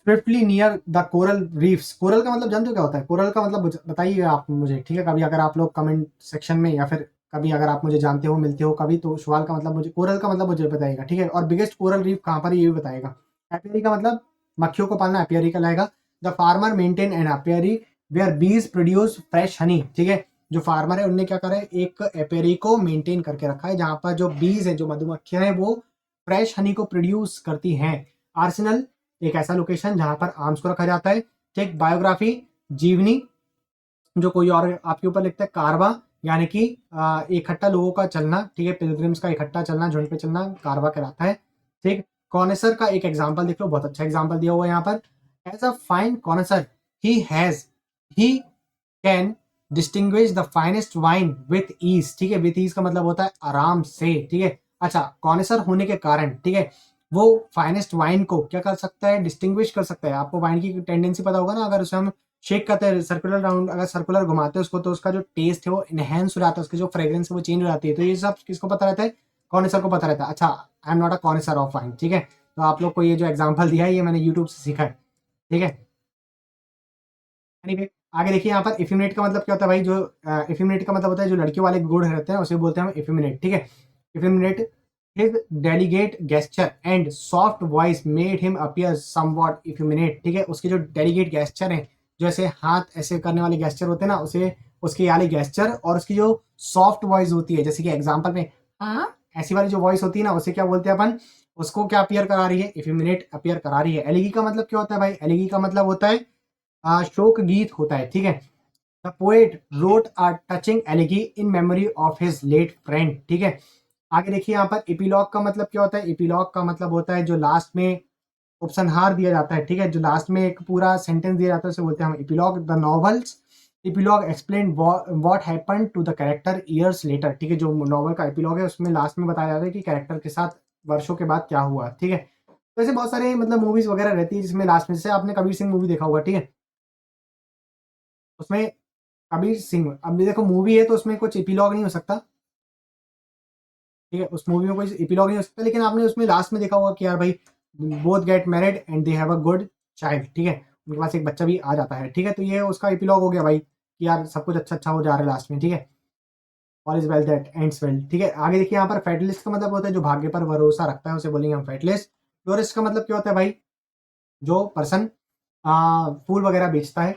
swiftly near the coral reefs. Coral का मतलब जानते हो क्या होता है, कोरल का मतलब बताइए आप मुझे, ठीक है। कभी अगर आप लोग कमेंट सेक्शन में या फिर कभी अगर आप मुझे जानते हो, मिलते हो कभी, तो श्वाल का मतलब मुझे, कोरल का मतलब मुझे बताइएगा, ठीक है। और बिगेस्ट कोरल रीफ कहाँ पर है ये भी बताएगा। एपियरी का मतलब मक्खियों को पालना, एपियरी कहलाएगा। The farmer maintain an apiary where bees produce fresh honey, ठीक है। जो फार्मर है उनने क्या करा है, एक एपियरी को मेंटेन करके रखा है जहां पर जो बीज है, जो मधुमक्खियां हैं, वो फ्रेश हनी को प्रोड्यूस करती हैं। आर्सेनल एक ऐसा लोकेशन जहां पर आर्म्स को रखा जाता है, ठीक। बायोग्राफी जीवनी, जो कोई और आपके ऊपर लिखता है। कारवा यानी कि इकट्ठा लोगों का चलना, ठीक है, पिलग्रिम्स का इकट्ठा चलना, झुंड पे चलना, कारवा कहलाता है, ठीक। कॉनेसर का एक एग्जाम्पल देख लो, बहुत अच्छा एग्जाम्पल दिया हुआ है यहाँ पर। As a fine connoisseur he can distinguish the finest wine with ease, ठीक है। विथ ईज का मतलब होता है आराम से, ठीक है। अच्छा, कॉनेसर होने के कारण, ठीक है, वो फाइनेस्ट वाइन को क्या कर सकता है, डिस्टिंग्विश कर सकता है। आपको वाइन की टेंडेंसी पता होगा ना, अगर उसे हम शेक करते हैं सर्कुलर राउंड, अगर सर्कुलर घुमाते हैं उसको, तो उसका जो टेस्ट है वो इनहेंस हो जाता है, उसकी जो फ्रेग्रेंस है वो चेंज हो जाती है। तो ये सब किसको पता रहता है, कॉनेसर को पता रहता है। अच्छा, I am not a connoisseur of wine, ठीक है। तो आप लोग को ये जो एग्जाम्पल दिया है ये मैंने यूट्यूब से सीखा है, ठीक है। Anyway, आगे देखिए यहाँ पर इफिमिनेट का मतलब क्या होता है भाई, जो इफिमिनेट का मतलब होता है जो लड़कियों वाले गुड़ रहते हैं उसे बोलते हैं हम इफिमिनेट, ठीक है। Effeminate his delicate gesture and soft voice made him appear somewhat effeminate, ठीक है। उसके जो डेलीगेट गेस्चर हैं, जो ऐसे हाथ ऐसे करने वाले गेस्चर होते हैं ना, उसे उसके वाले गेस्चर, और उसकी जो सॉफ्ट वॉइस होती है, जैसे कि एग्जाम्पल में हाँ ऐसी वाली जो वॉइस होती है ना, उसे क्या बोलते हैं अपन, उसको क्या अपीयर करा रही है, इफिमिनेट अपीयर करा रही है। एलिगी का मतलब क्या होता है भाई, एलिगी का मतलब होता है शोक गीत होता है, ठीक है। The poet wrote a touching elegy in memory of his late friend, ठीक है। आगे देखिए यहाँ पर इपीलॉग का मतलब क्या होता है, इपीलॉग का मतलब होता है जो लास्ट में उपसंहार दिया जाता है, ठीक है। जो लास्ट में एक पूरा सेंटेंस दिया जाता है उसे बोलते हैं हम epilogue. The novel's epilogue explain what happened to the character years later, ठीक है। जो नॉवल का इपीलॉग है उसमें लास्ट में बताया जाता है कि कैरेक्टर के साथ वर्षों के बाद क्या हुआ, ठीक है। तो ऐसे बहुत सारे मतलब मूवीज वगैरह रहती है जिसमें लास्ट में, जैसे आपने कबीर सिंह मूवी देखा होगा, ठीक है। उसमें कबीर सिंह, अब ये देखो मूवी है तो उसमें कुछ एपिलॉग नहीं हो सकता, ठीक है। उस मूवी में कोई एपिलॉग नहीं हो सकता, लेकिन आपने उसमें लास्ट में देखा होगा कि यार भाई both get married and they have a good child, ठीक है। उनके पास एक बच्चा भी आ जाता है, ठीक है। तो ये उसका एपिलॉग हो गया भाई कि यार सब कुछ अच्छा अच्छा हो जा रहा है लास्ट में, ठीक है। All is well that ends well, ठीक है। आगे देखिए यहाँ पर फेटलिस्ट का मतलब होता है जो भाग्य पर भरोसा रखता है, उसे बोलेंगे हम फेटलिस्ट। फ्लोरिस्ट का मतलब क्या होता है भाई, जो पर्सन फूल वगैरह बेचता है,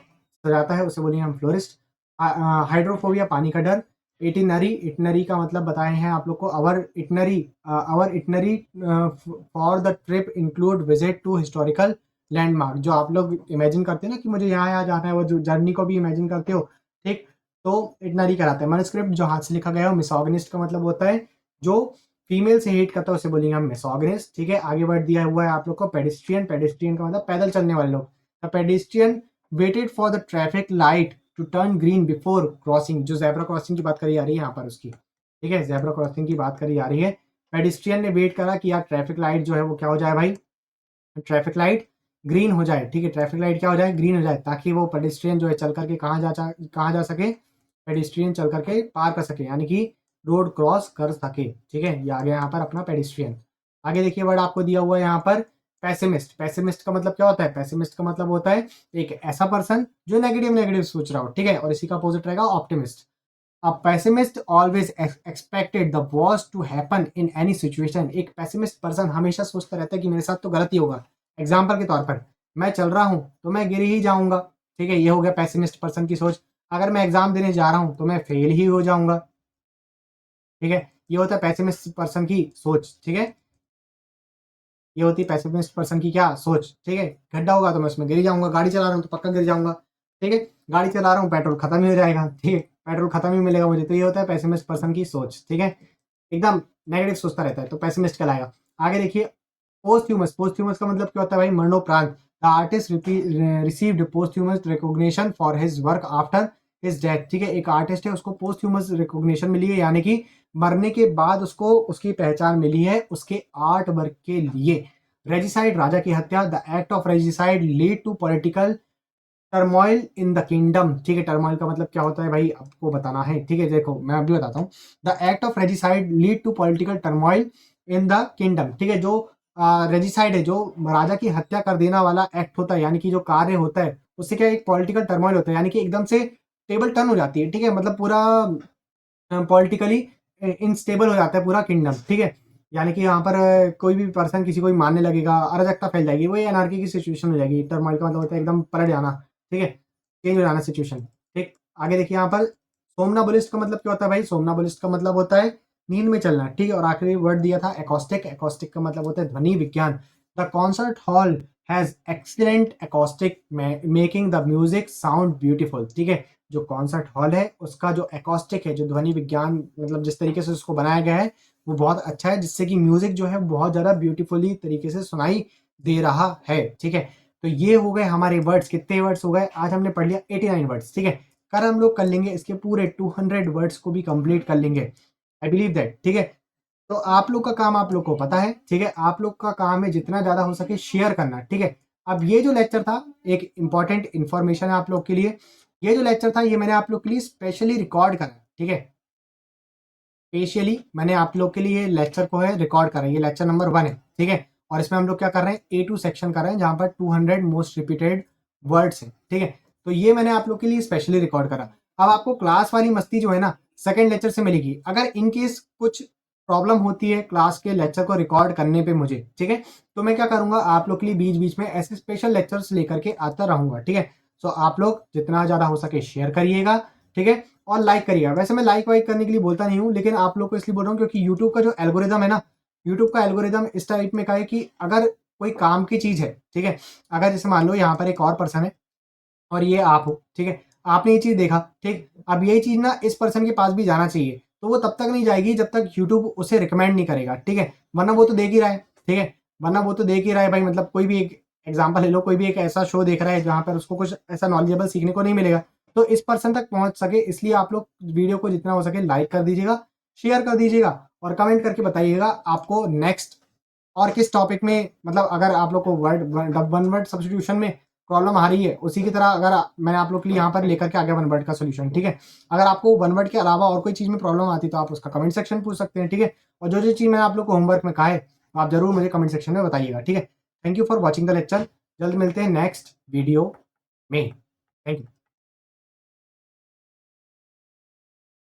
सजाता है, उसे बोलेंगे हम फ्लोरिस्ट। हाइड्रोफोबिया पानी का डर। इटिनरी, इटनरी का मतलब बताए हैं आप लोग को, our itinerary for the trip include visit to historical landmark. जो आप लोग इमेजिन करते हैं ना कि मुझे यहाँ यहाँ जाना है, वो जो जर्नी को भी इमेजिन करते हो, ठीक। तो इटनरी कराता है। मैन्युस्क्रिप्ट जो हाथ से लिखा गया हो। मिसोगनिस्ट का मतलब होता है जो फीमेल से हेट करता है, उसे बोलेंगे हम मिसोगिनिस्ट, ठीक है। आगे बढ़ दिया हुआ है आप लोग को पेडिस्ट्रियन। पेडिस्ट्रियन का मतलब पैदल चलने वाले लोग। The pedestrian waited for the traffic light to turn green before crossing. जो जेब्रा क्रॉसिंग की बात करी जा रही है यहाँ पर उसकी, ठीक है, जेब्रा क्रॉसिंग की बात करी जा रही है। पेडिस्ट्रियन ने वेट करा कि यार ट्रैफिक लाइट जो है वो क्या हो जाए भाई, ट्रैफिक लाइट ग्रीन हो जाए, ठीक है। ट्रैफिक लाइट क्या हो जाए, ग्रीन हो जाए, ताकि वो पेडिस्ट्रियन जो है चल करके कहाँ जा सके, पेडिस्ट्रियन चल करके पार कर सके, यानी कि रोड क्रॉस कर सके, ठीक है। ये आ गया यहाँ पर अपना पेडिस्ट्रियन। आगे देखिए वर्ड आपको दिया हुआ है यहाँ पर पेसिमिस्ट, पेसिमिस्ट का मतलब क्या होता है? पेसिमिस्ट का मतलब होता है एक ऐसा पर्सन जो नेगेटिव सोच रहा हो, ठीक है? और इसी का अपोजिट रहेगा optimist. A pessimist always expected the worst to happen in any situation. एक पेसिमिस्ट पर्सन हमेशा सोचता रहता है कि मेरे साथ तो गलत ही होगा। एग्जाम्पल के तौर पर मैं चल रहा हूँ तो मैं गिर ही जाऊंगा, ठीक है? ये हो गया पेसिमिस्ट पर्सन की सोच। अगर मैं एग्जाम देने जा रहा हूँ तो मैं फेल ही हो जाऊंगा, ठीक है? ये होता है पेसिमिस्ट पर्सन की सोच, ठीक है? ये होती है पेसिमिस्ट पर्सन की क्या सोच, ठीक है? गड्ढा होगा तो मैं उसमें गिर जाऊंगा, गाड़ी चला रहा हूँ तो पक्का गिर जाऊंगा, ठीक है? गाड़ी चला रहा हूँ, पेट्रोल खत्म ही हो जाएगा, ठीक है? पेट्रोल खत्म ही मिलेगा मुझे। तो ये होता है पेसिमिस्ट पर्सन की सोच, ठीक है? एकदम नेगेटिव सोचता रहता है, तो पेसिमिस्ट कहलाएगा। आगे देखिए पोस्थ्यूमस। पोस्थ्यूमस का मतलब क्या होता है भाई? मरणोपरांत। The artist received posthumous recognition for his work after his death, ठीक है? एक आर्टिस्ट है, उसको पोस्थ्यूमस रिकॉग्निशन मिली है, यानी कि मरने के बाद उसको उसकी पहचान मिली है उसके आर्ट वर्क के लिए। रेजिसाइड, राजा की हत्या। The act of regicide lead to political turmoil in the kingdom, ठीक है? टर्मोइल का मतलब क्या होता है भाई? आपको बताना है, ठीक है? देखो मैं अभी बताता हूँ। The act of regicide lead to political turmoil in the kingdom, ठीक है? जो रेजिसाइड है, जो राजा की हत्या कर देना वाला एक्ट होता है, यानी कि जो कार्य होता है, उससे क्या एक पॉलिटिकल टर्मोइल होता है, यानी कि एकदम से टेबल टर्न हो जाती है, ठीक है? मतलब पूरा पॉलिटिकली इनस्टेबल हो जाता है पूरा किंगडम, ठीक है? यानी कि यहाँ पर कोई भी पर्सन किसी को भी मारने लगेगा, अराजकता फैल जाएगी, वो एनार्की की सिचुएशन हो जाएगी। टर्मोइल का मतलब होता है एकदम पलट जाना, ठीक है? चेंज हो जाना सिचुएशन, ठीक? आगे देखिए यहाँ पर सोमनाबुलिस्ट का मतलब क्या होता है भाई? सोमनाबुलिस्ट का मतलब होता है नींद में चलना, ठीक है? और आखिरी वर्ड दिया था एकॉस्टिक। एकॉस्टिक का मतलब होता है ध्वनि विज्ञान। The concert hall has excellent acoustic making the music sound beautiful, ठीक है? जो कॉन्सर्ट हॉल है उसका जो एकॉस्टिक है, जो ध्वनि विज्ञान, मतलब जिस तरीके से उसको बनाया गया है वो बहुत अच्छा है, जिससे कि म्यूजिक जो है बहुत ज़्यादा ब्यूटीफुली तरीके से सुनाई दे रहा है, ठीक है? तो ये हो गए हमारे वर्ड्स। कितने वर्ड्स हो गए? आज हमने पढ़ लिया 89 वर्ड्स, ठीक है? कल हम लोग कर लेंगे इसके पूरे 200 वर्ड्स को भी कंप्लीट कर लेंगे, आई बिलीव दैट, ठीक है? तो आप लोग का काम आप लोग को पता है, ठीक है? आप लोग का काम है जितना ज़्यादा हो सके शेयर करना, ठीक है? अब ये जो लेक्चर था, एक इंपॉर्टेंट इन्फॉर्मेशन है आप लोग के लिए। ये जो लेक्चर था ये मैंने आप लोग के लिए स्पेशली रिकॉर्ड करा, ठीक है? स्पेशली मैंने आप लोग के लिए लेक्चर को है रिकॉर्ड करा। ये लेक्चर नंबर 1 है, ठीक है? और इसमें हम लोग क्या कर रहे हैं? A2 सेक्शन कर रहे हैं, जहां पर 200 मोस्ट रिपीटेड वर्ड्स हैं, ठीक है? तो ये मैंने आप लोग के लिए स्पेशली रिकॉर्ड करा। अब आपको क्लास वाली मस्ती जो है ना, सेकंड लेक्चर से मिलेगी। अगर इन केस कुछ प्रॉब्लम होती है क्लास के लेक्चर को रिकॉर्ड करने पे मुझे, ठीक है? तो मैं क्या करूंगा, आप लोग के लिए बीच बीच में ऐसे स्पेशल लेक्चर्स लेकर के आता रहूंगा, ठीक है? सो आप लोग जितना ज़्यादा हो सके शेयर करिएगा, ठीक है? और लाइक करिएगा। वैसे मैं लाइक वाइक करने के लिए बोलता नहीं हूँ, लेकिन आप लोग को इसलिए बोल रहा हूँ क्योंकि यूट्यूब का जो एल्गोरिदम है ना, यूट्यूब का एल्गोरिदम इस टाइप में का है कि अगर कोई काम की चीज़ है, ठीक है? अगर जैसे मान लो यहाँ पर एक और पर्सन है और ये आप हो, ठीक है? आपने ये चीज़ देखा, ठीक? अब ये चीज़ ना इस पर्सन के पास भी जाना चाहिए, तो वो तब तक नहीं जाएगी जब तक यूट्यूब उसे रिकमेंड नहीं करेगा, ठीक है? वरना वो तो देख ही रहा है, ठीक है? वरना वो तो देख ही रहा है भाई। मतलब कोई भी एक एग्जाम्पल ले लो, कोई भी एक ऐसा शो देख रहा है जहाँ पर उसको कुछ ऐसा नॉलेजेबल सीखने को नहीं मिलेगा, तो इस पर्सन तक पहुँच सके इसलिए आप लोग वीडियो को जितना हो सके लाइक कर दीजिएगा, शेयर कर दीजिएगा और कमेंट करके बताइएगा आपको नेक्स्ट और किस टॉपिक में, मतलब अगर आप लोग को वन वर्ड सब्स्टिट्यूशन में प्रॉब्लम आ रही है, उसी की तरह अगर मैंने आप लोग के लिए यहाँ पर लेकर के आ गया वन वर्ड का सोल्यूशन, ठीक है? अगर आपको वन वर्ड के अलावा और कोई चीज़ में प्रॉब्लम आती है तो आप उसका कमेंट सेक्शन पूछ सकते हैं, ठीक है? और जो जो चीज़ मैंने आप लोग को होमवर्क में कहा है आप जरूर मुझे कमेंट सेक्शन में बताइएगा, ठीक है? Thank you for watching the lecture. जल्द मिलते हैं नेक्स्ट वीडियो में। Thank you.